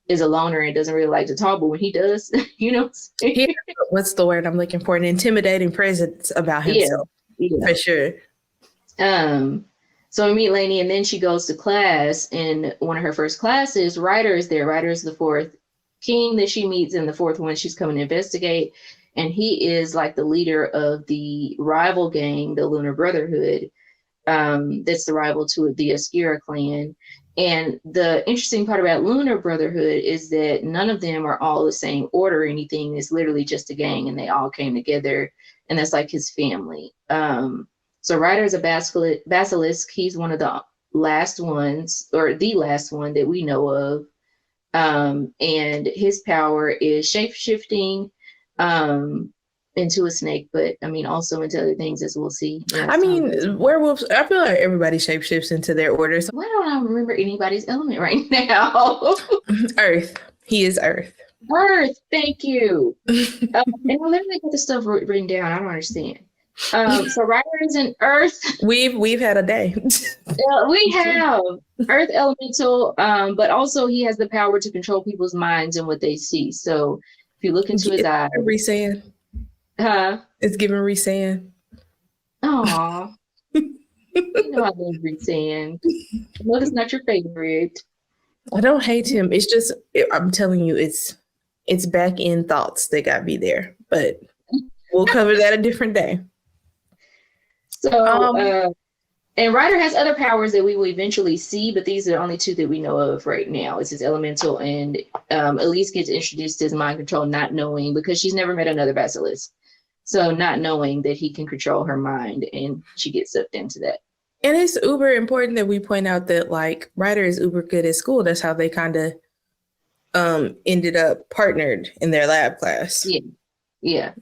is a loner and doesn't really like to talk, but when he does, what's the word I'm looking for? An intimidating presence about himself. Yeah. For sure. So we meet Lainey, and then she goes to class. In one of her first classes, Ryder is there. Ryder is the 4th king that she meets, and the 4th one she's coming to investigate. And he is like the leader of the rival gang, the Lunar Brotherhood. That's the rival to the Askira clan. And the interesting part about Lunar Brotherhood is that none of them are all the same order or anything. It's literally just a gang, and they all came together, and that's like his family. So Ryder is a basilisk. He's one of the last ones, or the last one that we know of. And his power is shape-shifting. into a snake, but I mean also into other things, as we'll see. I mean, werewolves, I feel like everybody shapeshifts into their orders. Why don't I remember anybody's element right now? Earth. He is Earth. Earth, thank you. And I literally got the stuff written down. I don't understand. So Ryder is an Earth. We've had a day. We have Earth elemental, but also he has the power to control people's minds and what they see. So if you look into his eyes, Ricki. It's giving Ricki. Aw. You know I love Ricki. No, it's not your favorite. I don't hate him. It's just, I'm telling you, it's back end thoughts that got me there. But we'll cover that a different day. So, and Ryder has other powers that we will eventually see, but these are the only two that we know of right now. It's his elemental, and Elise gets introduced to his mind control, not knowing, because she's never met another basilisk. So not knowing that he can control her mind, and she gets sucked into that. And it's uber important that we point out that like Ryder is uber good at school. That's how they kind of ended up partnered in their lab class. Yeah.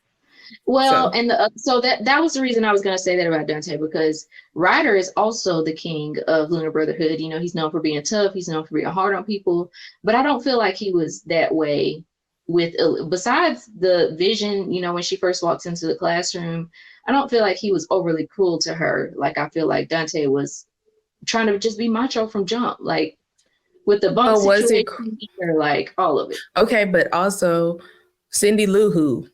Well, so that was the reason I was going to say that about Dante, because Ryder is also the king of Lunar Brotherhood. You know, he's known for being tough. He's known for being hard on people, but I don't feel like he was that way with, besides the vision, you know, when she first walks into the classroom, I don't feel like he was overly cruel to her. Like, I feel like Dante was trying to just be macho from jump, like with the bunk situation, or like all of it. Okay, but also Cindy Lou Who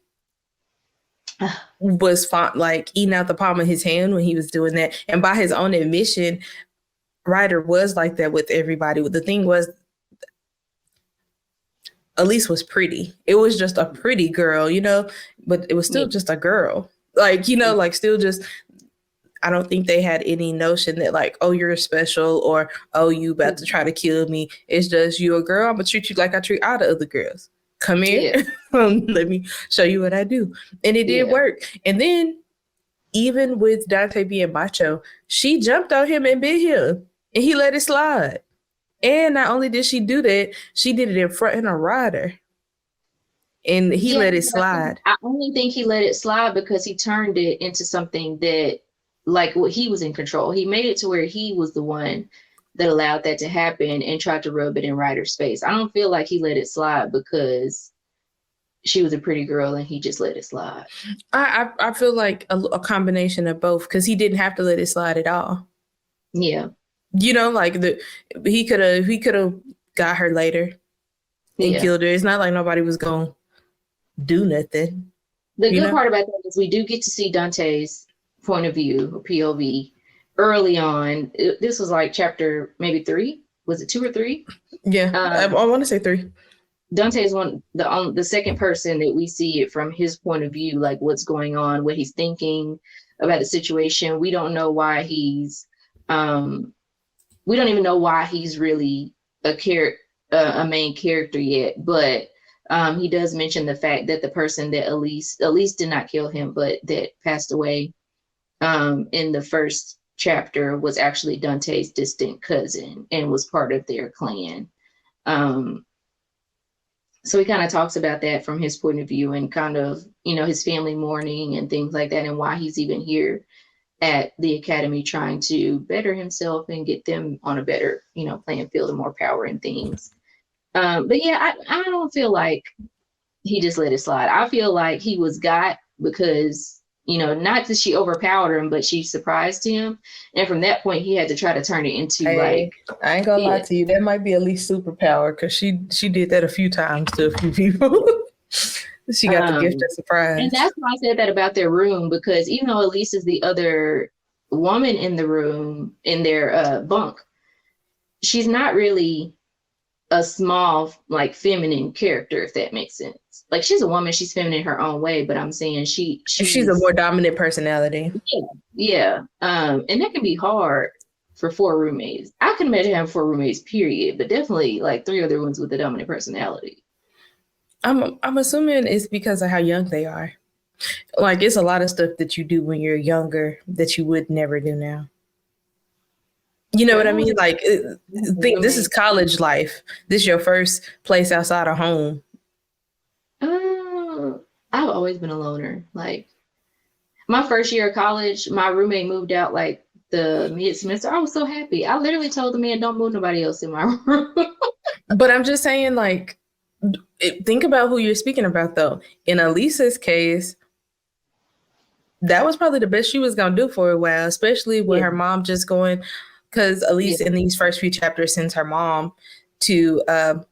was like eating out the palm of his hand when he was doing that. And by his own admission, Ryder was like that with everybody. The thing was, Elise was pretty. It was just a pretty girl, you know, but it was still just a girl. Like, you know, like still just, I don't think they had any notion that like, oh, you're special, or, oh, you about to try to kill me. It's just, you a girl, I'm gonna treat you like I treat all the other girls. Come here, let me show you what I do. And it did work. And then even with Dante being macho, she jumped on him and bit him, and he let it slide. And not only did she do that, she did it in front of a Ryder. And he let it slide. I only think he let it slide because he turned it into something that, like, what he was in control. He made it to where he was the one that allowed that to happen and tried to rub it in Ryder's face. I don't feel like he let it slide because she was a pretty girl and he just let it slide. I feel like a combination of both, because he didn't have to let it slide at all. Yeah. You know, like he could have got her later and killed her. It's not like nobody was going to do nothing. The good part about that is we do get to see Dante's point of view, or POV, early on. This was like chapter maybe 3. Was it 2 or 3? Yeah, I want to say 3. Dante is the second person that we see it from his point of view, like what's going on, what he's thinking about the situation. We don't know why he's we don't even know why he's really a main character yet, but he does mention the fact that the person that Elise did not kill him, but that passed away in the first chapter was actually Dante's distant cousin and was part of their clan. So he kind of talks about that from his point of view, and kind of, you know, his family mourning and things like that, and why he's even here at the academy trying to better himself and get them on a better, you know, playing field and more power and things. But yeah, I don't feel like he just let it slide. I feel like he was got because, you know, not that she overpowered him, but she surprised him. And from that point, he had to try to turn it into like... I ain't gonna lie to you. That might be Elise's superpower, because she did that a few times to a few people. She got the gift of surprise. And that's why I said that about their room, because even though Elise is the other woman in the room, in their bunk, she's not really a small, like, feminine character, if that makes sense. Like, she's a woman, she's feminine in her own way, but I'm saying she's a more dominant personality. Yeah. And that can be hard for 4 roommates. I can imagine having 4 roommates, period, but definitely like 3 other ones with a dominant personality. I'm assuming it's because of how young they are. Like, it's a lot of stuff that you do when you're younger that you would never do now. You know what I mean? Like, this is college life. This is your first place outside of home. I've always been a loner. Like my first year of college, my roommate moved out like the mid semester. I was so happy. I literally told the man, "Don't move nobody else in my room." But I'm just saying, like, think about who you're speaking about, though. In Elise's case, that was probably the best she was going to do for a while, especially with her mom just going, because Elise in these first few chapters sends her mom to a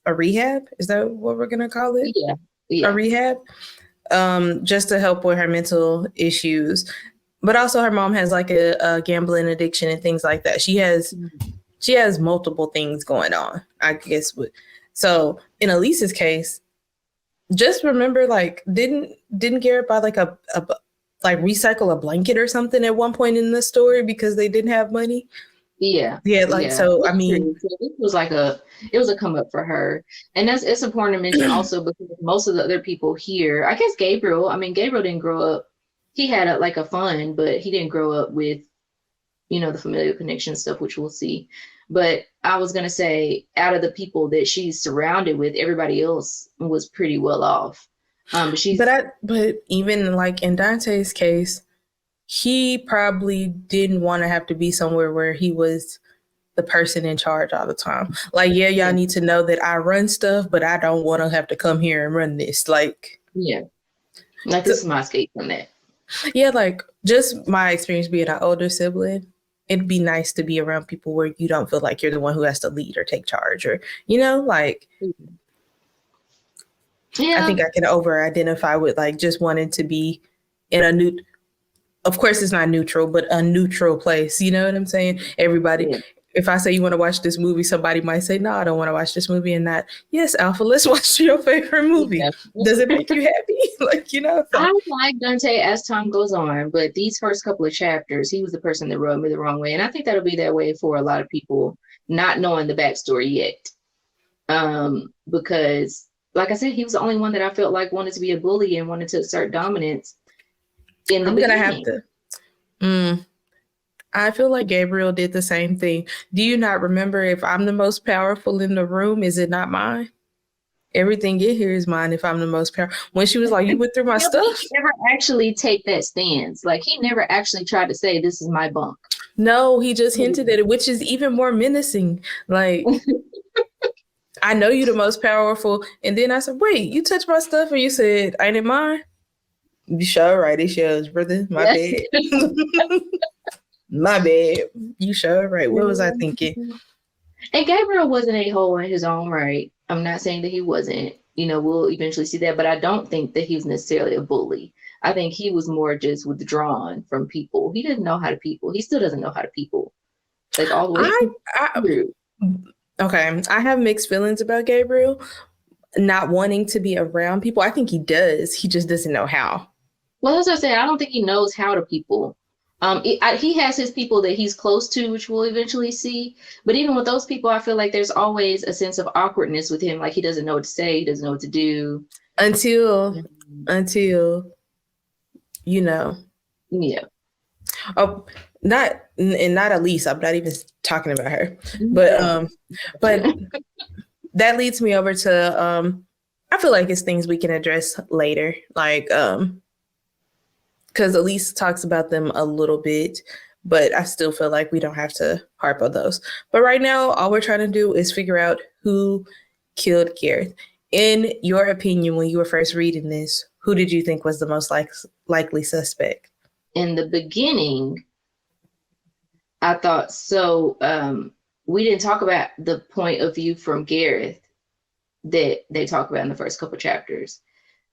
rehab. Is that what we're going to call it? Yeah. A rehab, just to help with her mental issues. But also her mom has like a gambling addiction and things like that. She has multiple things going on, I guess. So in Elise's case, just remember, like, didn't Garrett buy like a like recycle a blanket or something at one point in the story because they didn't have money? Yeah. So I mean, so it was a come up for her. And it's important to mention also because most of the other people here, I guess Gabriel didn't grow up. He had a fun, but he didn't grow up with, the familial connection stuff, which we'll see. But I was going to say, out of the people that she's surrounded with, everybody else was pretty well off. But even like in Dante's case, he probably didn't want to have to be somewhere where he was the person in charge all the time. Like, y'all need to know that I run stuff, but I don't want to have to come here and run this. Like, this is my escape from that. Yeah, like just my experience being an older sibling, it'd be nice to be around people where you don't feel like you're the one who has to lead or take charge, or like. I think I can over-identify with like just wanting to be in a of course it's not neutral, but a neutral place. You know what I'm saying? Everybody, if I say you want to watch this movie, somebody might say, no, I don't want to watch this movie. And not, yes, Alpha, let's watch your favorite movie. Yeah. Does it make you happy? So. I like Dante as time goes on, but these first couple of chapters, he was the person that rubbed me the wrong way. And I think that'll be that way for a lot of people, not knowing the backstory yet. Because like I said, he was the only one that I felt like wanted to be a bully and wanted to assert dominance. I'm going to have to. I feel like Gabriel did the same thing. Do you not remember, if I'm the most powerful in the room, is it not mine? Everything in here is mine if I'm the most powerful. When she was like, you went through my stuff. He never actually take that stance. Like, he never actually tried to say, this is my bunk. No, he just hinted at it, which is even more menacing. Like, I know you're the most powerful. And then I said, wait, you touched my stuff and you said, ain't it mine? You sure right. It shows, brother. My bad. My bad. You sure right. What was I thinking? And Gabriel wasn't a hole in his own right. I'm not saying that he wasn't. We'll eventually see that. But I don't think that he was necessarily a bully. I think he was more just withdrawn from people. He didn't know how to people. He still doesn't know how to people. Like, all the way through. Okay. I have mixed feelings about Gabriel not wanting to be around people. I think he does. He just doesn't know how. Well, as I said, I don't think he knows how to people. He has his people that he's close to, which we'll eventually see. But even with those people, I feel like there's always a sense of awkwardness with him. Like, he doesn't know what to say. He doesn't know what to do. Until, Yeah. Oh, not Elise. I'm not even talking about her. But that leads me over to, I feel like it's things we can address later. Like, because Elise talks about them a little bit, but I still feel like we don't have to harp on those. But right now, all we're trying to do is figure out who killed Gareth. In your opinion, when you were first reading this, who did you think was the most likely suspect? In the beginning, I thought so. We didn't talk about the point of view from Gareth that they talk about in the first couple chapters.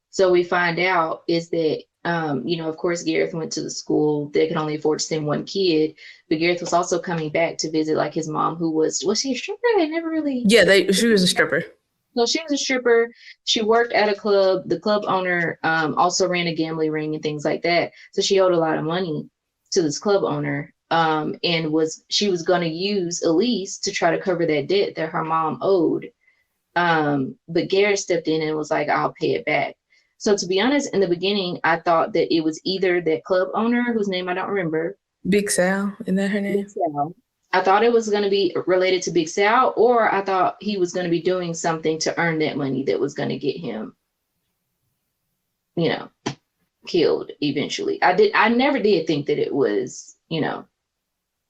So we find out is that, of course, Gareth went to the school. They could only afford to send one kid, but Gareth was also coming back to visit like his mom, who was she a stripper? They never really. Yeah, she was a stripper. So she was a stripper. She worked at a club. The club owner also ran a gambling ring and things like that. So she owed a lot of money to this club owner. And she was going to use Elise to try to cover that debt that her mom owed. But Gareth stepped in and was like, I'll pay it back. So to be honest, in the beginning, I thought that it was either that club owner, whose name I don't remember. Big Sal, isn't that her name? Big Sal. I thought it was going to be related to Big Sal, or I thought he was going to be doing something to earn that money that was going to get him you know, killed eventually. I never did think that it was, you know,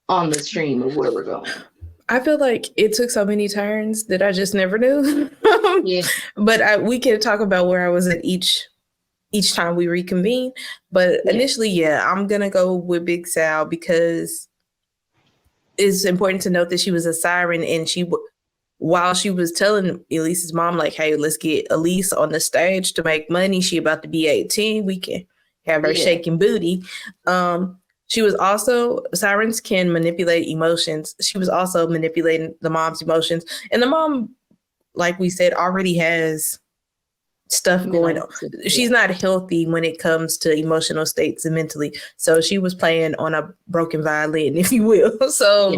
on the stream of where we're going. I feel like it took so many turns that I just never knew. Yeah. But we can talk about where I was at each time we reconvene. But initially, yeah, I'm gonna go with Big Sal because it's important to note that she was a siren, and while she was telling Elise's mom, like, hey, let's get Elise on the stage to make money. She about to be 18. We can have her shaking booty. She was also, sirens can manipulate emotions. She was also manipulating the mom's emotions. And the mom, like we said, already has stuff going on. She's not healthy when it comes to emotional states and mentally. So she was playing on a broken violin, if you will. So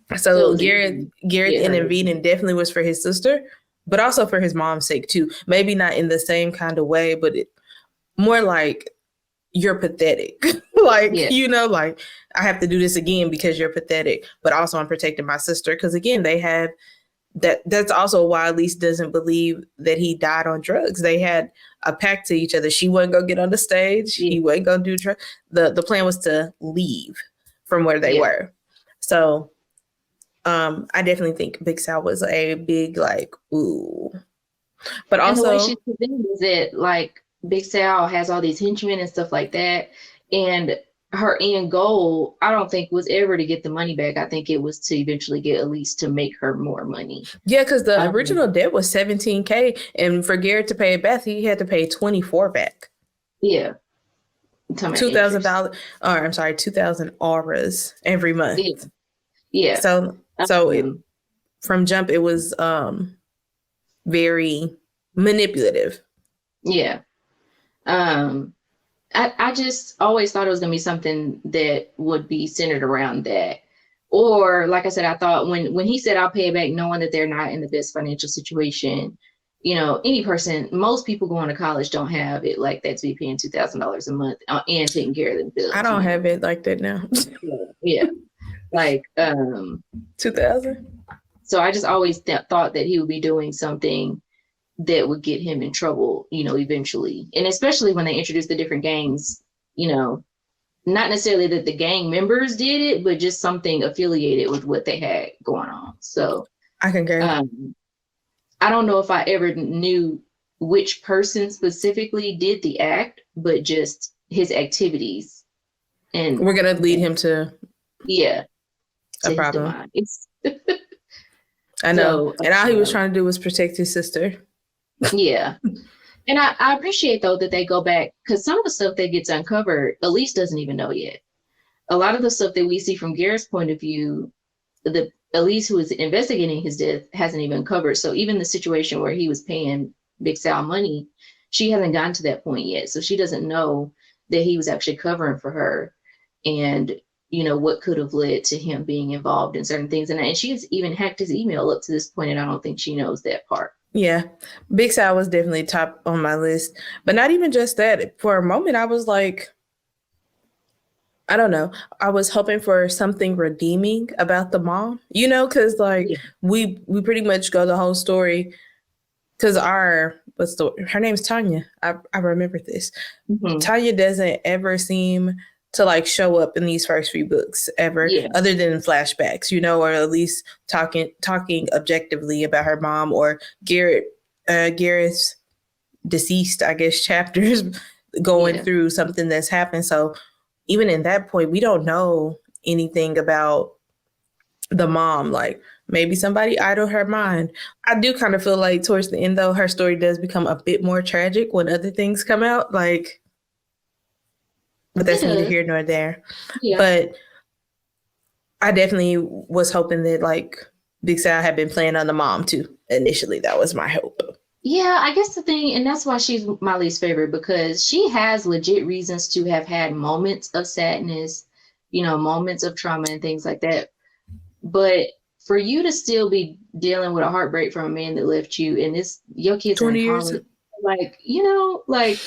Gareth intervening definitely was for his sister, but also for his mom's sake too. Maybe not in the same kind of way, but more like, you're pathetic. You know, like, I have to do this again because you're pathetic, but also I'm protecting my sister. Because again, they have that's also why Elise doesn't believe that he died on drugs. They had a pact to each other. She wasn't gonna get on the stage. He wasn't gonna do drugs. The plan was to leave from where they were. So I definitely think Big Sal was a big, like, ooh. But also, the way she's presented is that, like, Big Sal has all these henchmen and stuff like that, and her end goal, I don't think, was ever to get the money back. I think it was to eventually get Elise to make her more money. Yeah, because the original debt was $17,000, and for Garrett to pay it back, he had to pay $24,000 back. Yeah, $2,000, or I'm sorry, 2,000 auras every month. Yeah. So from jump, it was very manipulative. Yeah. I just always thought it was going to be something that would be centered around that. Or, like I said, I thought when he said, I'll pay it back, knowing that they're not in the best financial situation, you know, most people going to college don't have it like that to be paying $2,000 a month and taking care of themselves. I don't have it like that now. Yeah. Like, 2,000. So I just always thought that he would be doing something that would get him in trouble, you know, eventually. And especially when they introduced the different gangs, you know, not necessarily that the gang members did it, but just something affiliated with what they had going on. So I can agree. I don't know if I ever knew which person specifically did the act, but just his activities. And we're going to lead him to a problem. I know. And all he was trying to do was protect his sister. Yeah. And I appreciate, though, that they go back, because some of the stuff that gets uncovered, Elise doesn't even know yet. A lot of the stuff that we see from Garrett's point of view, the Elise who is investigating his death hasn't even covered. So even the situation where he was paying Big Sal money, she hasn't gotten to that point yet. So she doesn't know that he was actually covering for her, and, you know, what could have led to him being involved in certain things. And she has even hacked his email up to this point, and I don't think she knows that part. Yeah, Big Sal was definitely top on my list. But not even just that. For a moment, I was like, I don't know. I was hoping for something redeeming about the mom, you know, because we pretty much go the whole story. Because her name's Tanya. I remember this. Mm-hmm. Tanya doesn't ever seem to like show up in these first few books ever, other than flashbacks, you know, or at least talking objectively about her mom or Garrett's deceased, I guess, chapters going through something that's happened. So even in that point, we don't know anything about the mom. Like, maybe somebody idled her mind. I do kind of feel like towards the end, though, her story does become a bit more tragic when other things come out. Like, but that's neither here nor there. Yeah. But I definitely was hoping that like Big Sal had been playing on the mom too. Initially, that was my hope. Yeah, I guess the thing, and that's why she's my least favorite, because she has legit reasons to have had moments of sadness, you know, moments of trauma and things like that. But for you to still be dealing with a heartbreak from a man that left you, and your kids 20 years, like, you know, like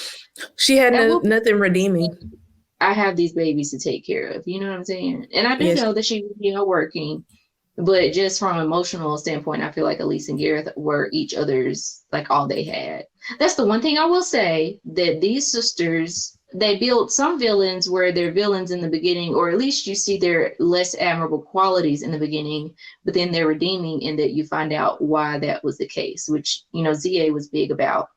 she had nothing redeeming. I have these babies to take care of, you know what I'm saying? And I do know that she was, you know, working, But just from an emotional standpoint, I feel like Elise and Gareth were each other's, like, all they had. That's the one thing I will say, that these sisters, they built some villains where they're villains in the beginning, or at least you see their less admirable qualities in the beginning, but then they're redeeming in that you find out why that was the case, which, you know, ZA was big about.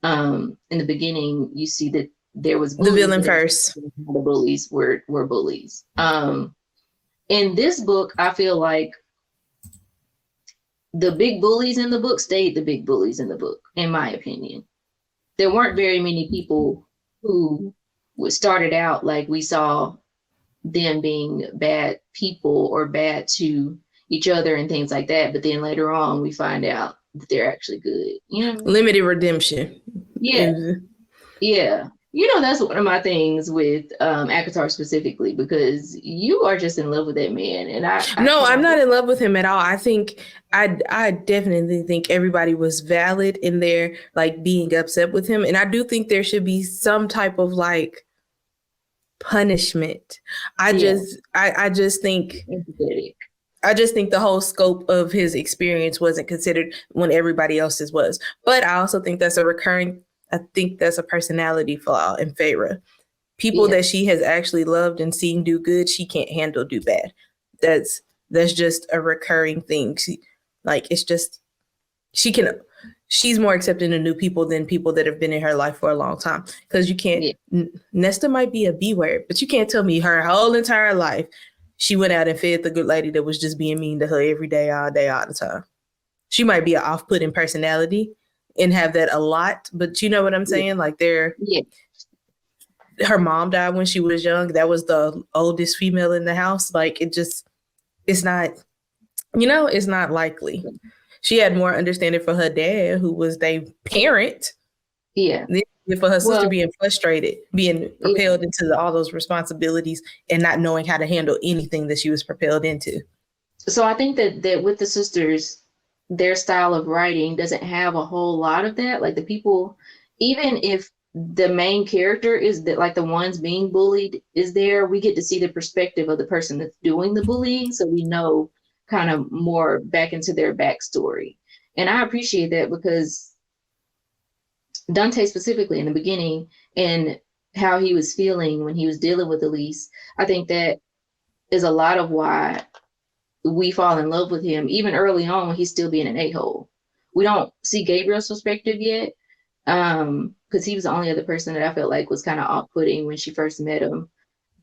In the beginning, you see that there was The bullies, villain first. the bullies were bullies. In this book, I feel like the big bullies in the book stayed the big bullies in the book, in my opinion. There weren't very many people who started out like we saw them being bad people or bad to each other and things like that. But then later on, we find out that they're actually good. You know what I mean? Limited redemption. Yeah. Yeah. You know, that's one of my things with Akatar specifically, because you are just in love with that man. And I'm not in love with him at all. I think I definitely think everybody was valid in their like being upset with him. And I do think there should be some type of like punishment. I just think empathetic. I just think the whole scope of his experience wasn't considered when everybody else's was. But I also think that's a personality flaw in Feyre. People that she has actually loved and seen do good, she can't handle do bad. That's just a recurring thing. She's more accepting of new people than people that have been in her life for a long time. Because you can't, Nesta might be a B word, but you can't tell me her whole entire life she went out and fed the good lady that was just being mean to her every day, all the time. She might be an off-putting personality and have that a lot, but you know what I'm saying? Like her mom died when she was young. That was the oldest female in the house. Like it's not, it's not likely. She had more understanding for her dad, who was their parent. Yeah. For her sister being frustrated, being propelled into all those responsibilities and not knowing how to handle anything that she was propelled into. So I think that with the sisters, their style of writing doesn't have a whole lot of that. Like the people, even if the main character is that like the ones being bullied is there, we get to see the perspective of the person that's doing the bullying. So we know kind of more back into their backstory. And I appreciate that, because Dante specifically in the beginning and how he was feeling when he was dealing with Elise, I think that is a lot of why we fall in love with him. Even early on, he's still being an a-hole. We don't see Gabriel's perspective yet, because he was the only other person that I felt like was kind of off-putting when she first met him.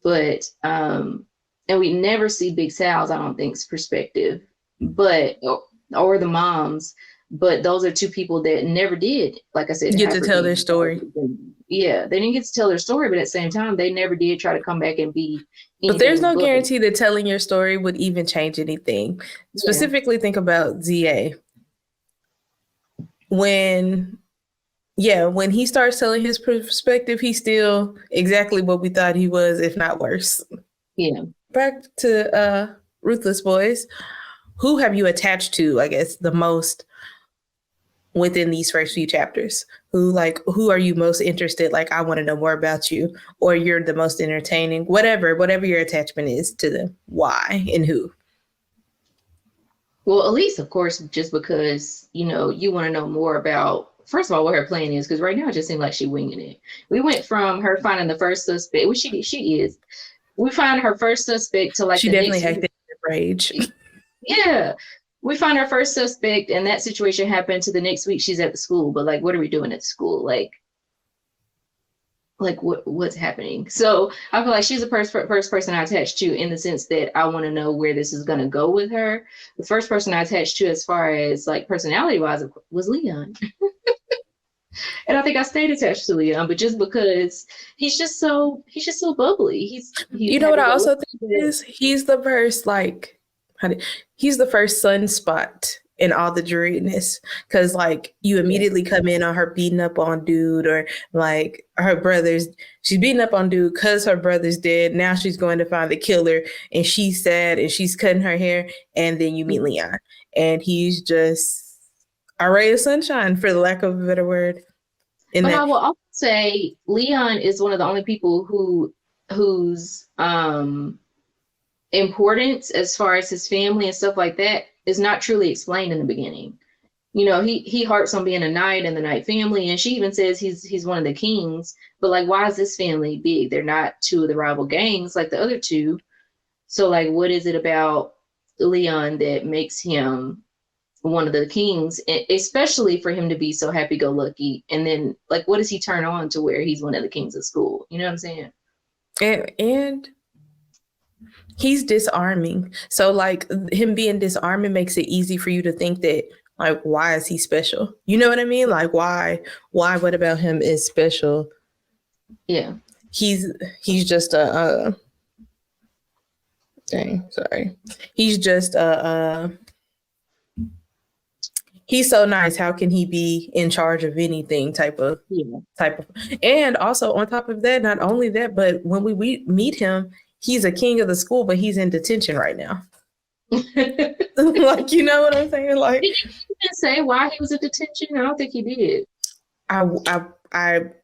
But and we never see Big Sal's, I don't think's perspective, but or the moms. But those are two people that never did, like I said, get to tell their story. Yeah, they didn't get to tell their story, but at the same time, they never did try to come back and be. But there's no guarantee that telling your story would even change anything. Yeah. Specifically, think about ZA. When he starts telling his perspective, he's still exactly what we thought he was, if not worse. Yeah. Back to Ruthless Boys. Who have you attached to, I guess, the most within these first few chapters? Who are you most interested? Like, I want to know more about you, or you're the most entertaining, whatever your attachment is to them. Why and who? Well, Elise, of course, just because, you want to know more about, first of all, what her plan is, because right now it just seems like she's winging it. We went from her finding the first suspect, which she is. We find her first suspect to like she definitely had that rage. Yeah. We find our first suspect, and that situation happened to the next week she's at the school. But like, what are we doing at school? Like what's happening? So I feel like she's the first person I attached to, in the sense that I want to know where this is going to go with her. The first person I attached to, as far as like personality wise, was Leon. And I think I stayed attached to Leon, but just because he's just so bubbly. He's you know what I also think is he's the first he's the first sunspot in all the dreariness, because like you immediately come in on her beating up on dude, or like she's beating up on dude because her brother's dead. Now she's going to find the killer, and she's sad and she's cutting her hair, and then you meet Leon, and he's just a ray of sunshine, for the lack of a better word. But I will also say Leon is one of the only people whose importance as far as his family and stuff like that is not truly explained in the beginning. You know, he harps on being a knight and the knight family, and she even says he's one of the kings. But like, why is this family big? They're not two of the rival gangs like the other two. So like, what is it about Leon that makes him one of the kings, especially for him to be so happy-go-lucky? And then like, what does he turn on to where he's one of the kings of school? You know what I'm saying? And he's disarming. So like him being disarming makes it easy for you to think that like, why is he special? You know what I mean? Like, why what about him is special? Yeah. He's just sorry. He's just he's so nice. How can he be in charge of anything type of. And also on top of that, not only that, but when we meet him, he's a king of the school, but he's in detention right now. Like, you know what I'm saying? Like, did he even say why he was in detention? I don't think he did. I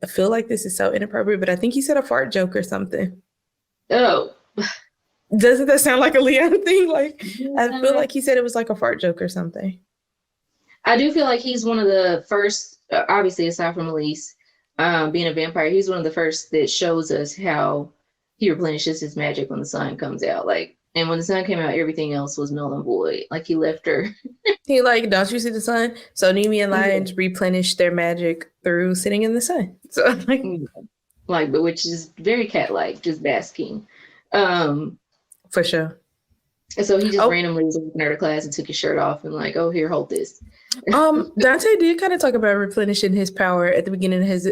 feel like this is so inappropriate, but I think he said a fart joke or something. Oh. Doesn't that sound like a Leon thing? Like, I feel like he said it was like a fart joke or something. I do feel like he's one of the first, obviously aside from Elise, being a vampire, he's one of the first that shows us how he replenishes his magic when the sun comes out. Like, and when the sun came out, everything else was null and void. Like, he left her. He like, don't you see the sun? So Nemi and lions replenish their magic through sitting in the sun. So like, but which is very cat-like, just basking. For sure. And so he just randomly was in her class and took his shirt off and like, oh, here, hold this. Dante did kind of talk about replenishing his power at the beginning of his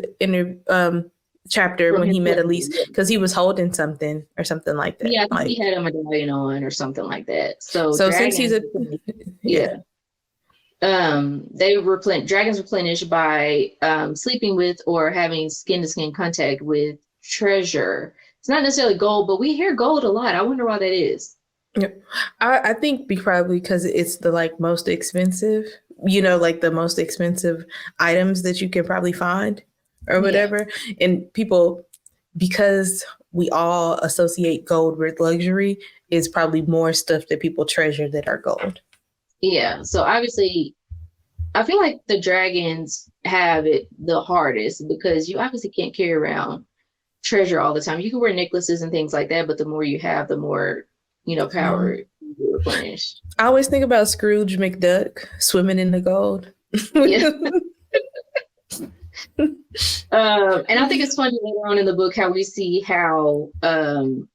chapter when he met Elise, because he was holding something or something like that. Yeah, I think he had a medallion on or something like that. So since he's dragons replenish by sleeping with or having skin-to-skin contact with treasure. It's not necessarily gold, but we hear gold a lot. I wonder why that is. Yeah, I think probably because it's the like most expensive, you know, like the most expensive items that you can probably find or whatever. Yeah. And people, because we all associate gold with luxury, is probably more stuff that people treasure that are gold. Yeah. So obviously, I feel like the dragons have it the hardest because you obviously can't carry around treasure all the time. You can wear necklaces and things like that, but the more you have, the more, you know, power you replenish. I always think about Scrooge McDuck swimming in the gold. Yeah. And I think it's funny later on in the book how we see how I'm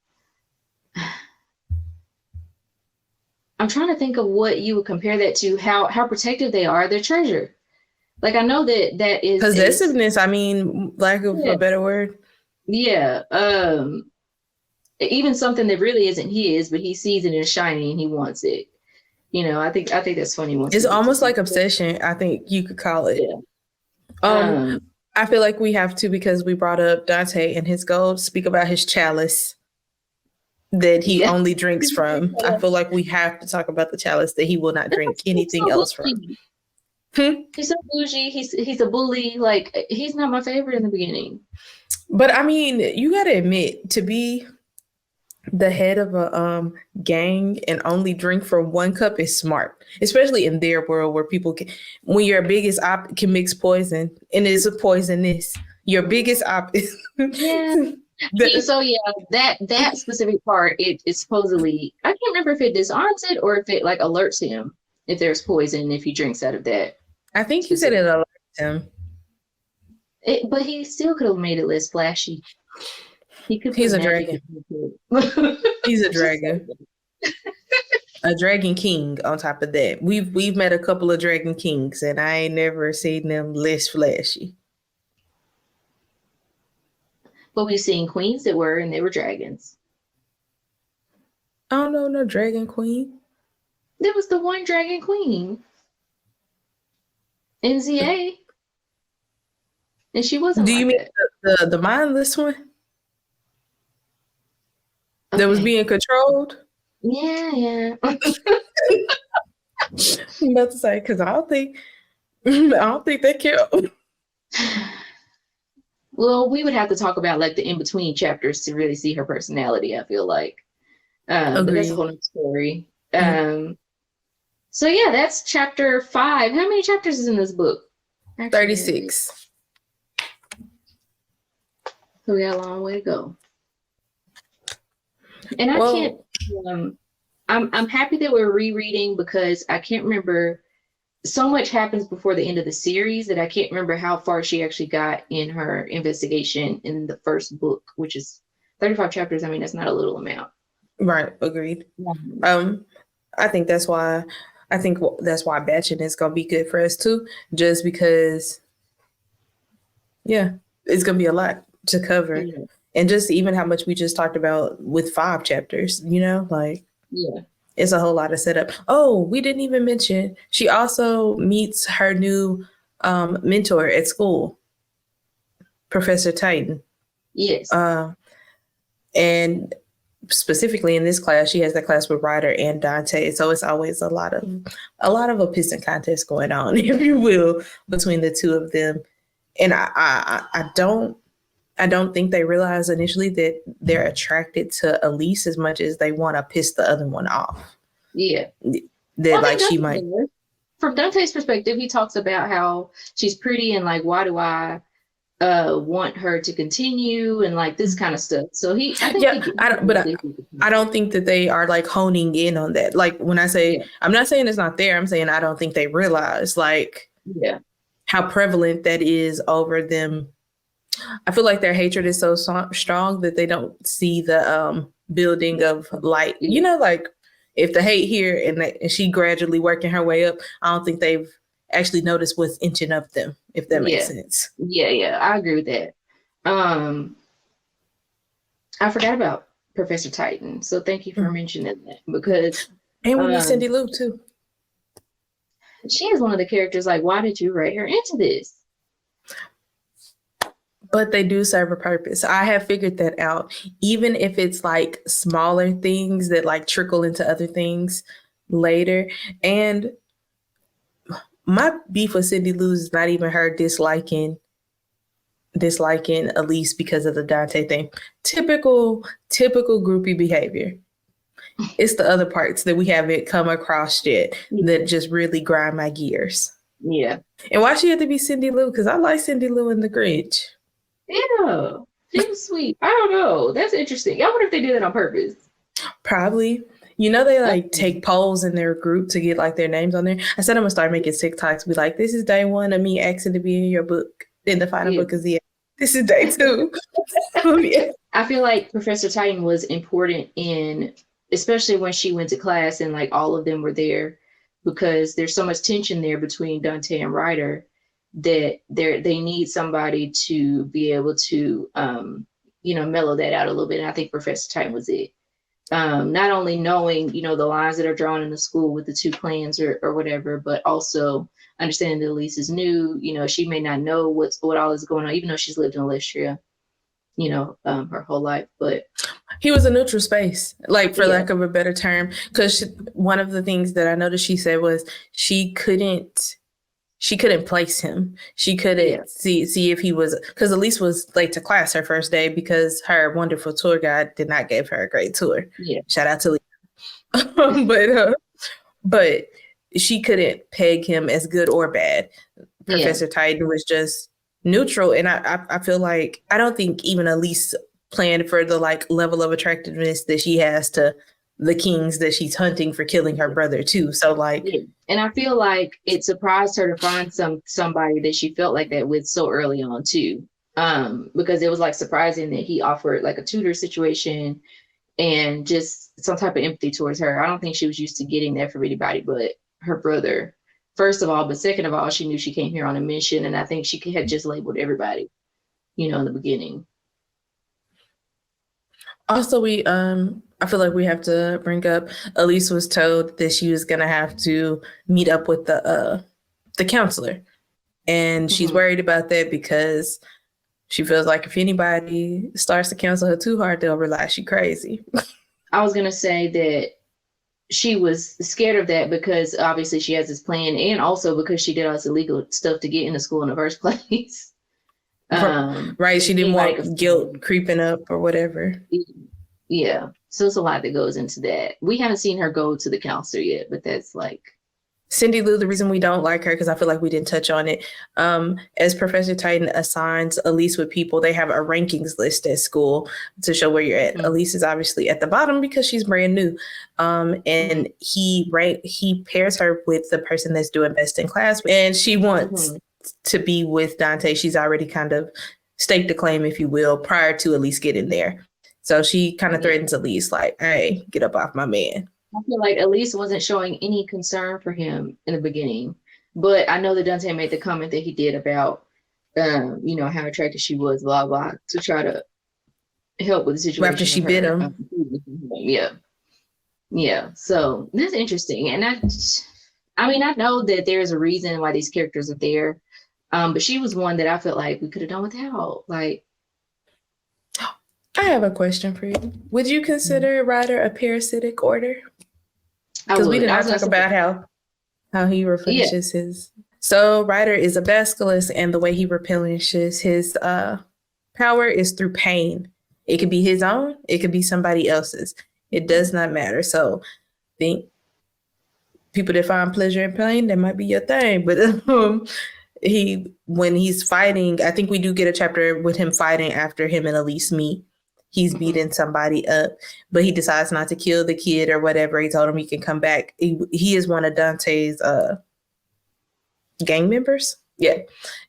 trying to think of what you would compare that to, how protective they are, their treasure. Like, I know that is possessiveness. I mean, lack of a better word. Yeah. Even something that really isn't his, but he sees it as shiny and he wants it. You know, I think that's funny. It's almost like obsession, I think you could call it. Yeah. I feel like we have to, because we brought up Dante and his gold, speak about his chalice that he only drinks from. I feel like we have to talk about the chalice that he will not drink anything else from. He's so bougie. He's a bully. Like, he's not my favorite in the beginning. But I mean, you got to admit, to be the head of a gang and only drink from one cup is smart, especially in their world where people can, when your biggest op can mix poison and it's a poisonous, your biggest op is so that specific part, it is supposedly, I can't remember if it disarms it or if it like alerts him if there's poison if he drinks out of that. I think you said it alerts him. But he still could have made it less flashy. He's a dragon. He's a dragon. A dragon king on top of that. We've met a couple of dragon kings and I ain't never seen them less flashy. But we've seen queens that were, and they were dragons. I don't know no dragon queen. There was the one dragon queen. NZA. And she wasn't. Do you mean the mindless one? Okay. That was being controlled? Yeah. I'm about to say, because I don't think they killed. Well, we would have to talk about like the in-between chapters to really see her personality, I feel like. But that's a whole other story. So yeah, that's chapter 5. How many chapters is in this book? Actually, 36. So we got a long way to go. And I can't. I'm happy that we're rereading because I can't remember. So much happens before the end of the series that I can't remember how far she actually got in her investigation in the first book, which is 35 chapters. I mean, that's not a little amount. Right. Agreed. I think that's why batching is gonna be good for us too, just because. Yeah, it's gonna be a lot to cover, and just even how much we just talked about with 5 chapters. It's a whole lot of setup. Oh, we didn't even mention she also meets her new mentor at school, Professor Titan. Yes. And specifically in this class, she has that class with Ryder and Dante. So it's always a lot of a piston contest going on, if you will, between the two of them. And I don't think they realize initially that they're attracted to Elise as much as they want to piss the other one off. Yeah. She might. From Dante's perspective, he talks about how she's pretty and like, why do I want her to continue and like this kind of stuff. So I don't think that they are like honing in on that. Like when I say, I'm not saying it's not there. I'm saying I don't think they realize how prevalent that is over them. I feel like their hatred is so strong that they don't see the building of light. You know, like if the hate here and she gradually working her way up, I don't think they've actually noticed what's inching up them, if that makes sense. Yeah, I agree with that. I forgot about Professor Titan, so thank you for mentioning that because and we need Cindy Lou too. She is one of the characters. Like, why did you write her into this? But they do serve a purpose. I have figured that out. Even if it's like smaller things that like trickle into other things later. And my beef with Cindy Lou is not even her disliking Elise because of the Dante thing. Typical groupie behavior. It's the other parts that we haven't come across yet that just really grind my gears. Yeah. And why she had to be Cindy Lou? Because I like Cindy Lou in The Grinch. Yeah, she was sweet. I don't know. That's interesting. I wonder if they did that on purpose. Probably. You know, they like take polls in their group to get like their names on there. I said I'm gonna start making TikToks. Be like, this is day 1 of me asking to be in your book. Then the final book is the end. This is day 2. I feel like Professor Titan was important especially when she went to class and like all of them were there, because there's so much tension there between Dante and Ryder that they need somebody to be able to mellow that out a little bit. And I think Professor Titan was it. Not only knowing, the lines that are drawn in the school with the 2 clans or whatever, but also understanding that Elise is new. She may not know what all is going on, even though she's lived in Alestria, her whole life. But he was a neutral space, like for lack of a better term, because one of the things that I noticed she said was she couldn't place him. She couldn't see if he was, because Elise was late to class her first day because her wonderful tour guide did not give her a great tour. Yeah. Shout out to Lisa. But she couldn't peg him as good or bad. Professor Titan was just neutral. And I feel like, I don't think even Elise planned for the like level of attractiveness that she has to the kings that she's hunting for killing her brother too. So like, and I feel like it surprised her to find somebody that she felt like that with so early on too. Because it was like surprising that he offered like a tutor situation and just some type of empathy towards her. I don't think she was used to getting that from anybody but her brother, first of all, but second of all, she knew she came here on a mission, and I think she had just labeled everybody, in the beginning. Also, I feel like we have to bring up, Elise was told that she was gonna have to meet up with the counselor, and she's worried about that because she feels like if anybody starts to counsel her too hard, they'll realize she's crazy. I was gonna say that she was scared of that because obviously she has this plan, and also because she did all this illegal stuff to get into school in the first place. Right, she didn't want guilt creeping up or whatever. Yeah. So it's a lot that goes into that. We haven't seen her go to the counselor yet, but that's like Cindy Lou, the reason we don't like her, because I feel like we didn't touch on it, as Professor Titan assigns Elise with people, they have a rankings list at school to show where you're at. Elise is obviously at the bottom because she's brand new. And he pairs her with the person that's doing best in class, and she wants to be with Dante. She's already kind of staked a claim, if you will, prior to Elise getting there. So she kind of threatens Elise like, hey, get up off my man. I feel like Elise wasn't showing any concern for him in the beginning, but I know that Dante made the comment that he did about, you know, how attractive she was, blah, blah, to try to help with the situation. After she bit him. Yeah. Yeah. So that's interesting. And I mean, I know that there's a reason why these characters are there, but she was one that I felt like we could have done without. Like, I have a question for you. Would you consider Ryder a parasitic order? Because we did not talk about how he replenishes his. So Ryder is a basilisk, and the way he replenishes his power is through pain. It could be his own. It could be somebody else's. It does not matter. So I think people that find pleasure in pain, that might be your thing. But when he's fighting, I think we do get a chapter with him fighting after him and Elise meet. He's beating somebody up, but he decides not to kill the kid or whatever. He told him he can come back. He is one of Dante's gang members. Yeah.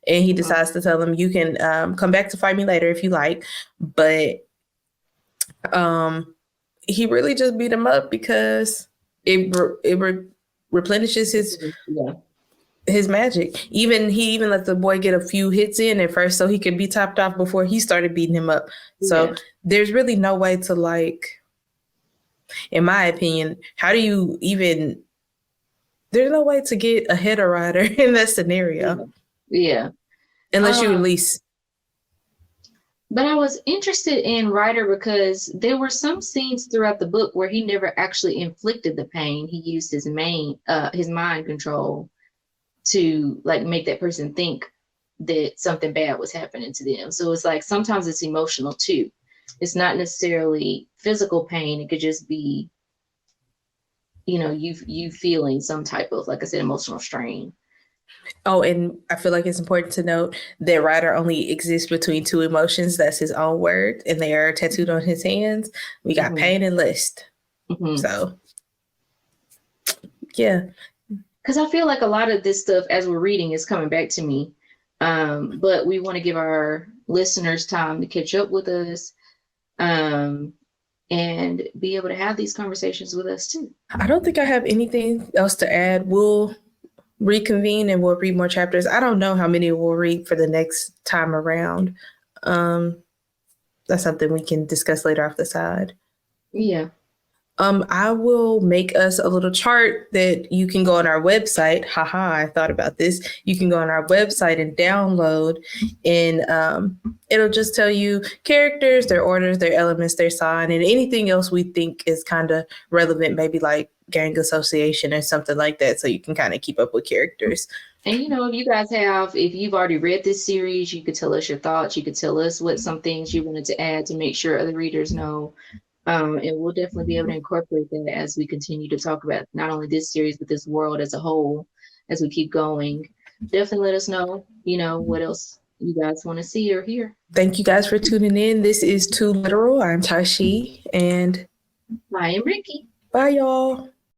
And he decides to tell him, you can come back to fight me later if you like. But he really just beat him up because it replenishes his magic. He even let the boy get a few hits in at first so he could be topped off before he started beating him up. So there's really no way to, like, in my opinion, how do you even, there's no way to get ahead of Ryder in that scenario. Yeah. Unless you release. But I was interested in Ryder because there were some scenes throughout the book where he never actually inflicted the pain. He used his mind control to, like, make that person think that something bad was happening to them. So it's like sometimes it's emotional too. It's not necessarily physical pain. It could just be, you know, you feeling some type of, like I said, emotional strain. Oh, and I feel like it's important to note that Ryder only exists between two emotions. That's his own word, and they are tattooed on his hands. We got pain and lust. So, yeah. Because I feel like a lot of this stuff, as we're reading, is coming back to me. But we want to give our listeners time to catch up with us and be able to have these conversations with us too. I don't think I have anything else to add. We'll reconvene and we'll read more chapters. I don't know how many we'll read for the next time around. That's something we can discuss later off the side. Yeah. I will make us a little chart that you can go on our website. Haha, I thought about this. You can go on our website and download, and it'll just tell you characters, their orders, their elements, their sign, and anything else we think is kind of relevant, maybe like gang association or something like that, so you can kind of keep up with characters. And, you know, if you've already read this series, you could tell us your thoughts. You could tell us what some things you wanted to add to make sure other readers know. And we'll definitely be able to incorporate that as we continue to talk about not only this series, but this world as a whole, as we keep going. Definitely let us know, you know, what else you guys want to see or hear. Thank you guys for tuning in. This is Too Literal. I'm Tashee, and I am Ricki. Bye, y'all.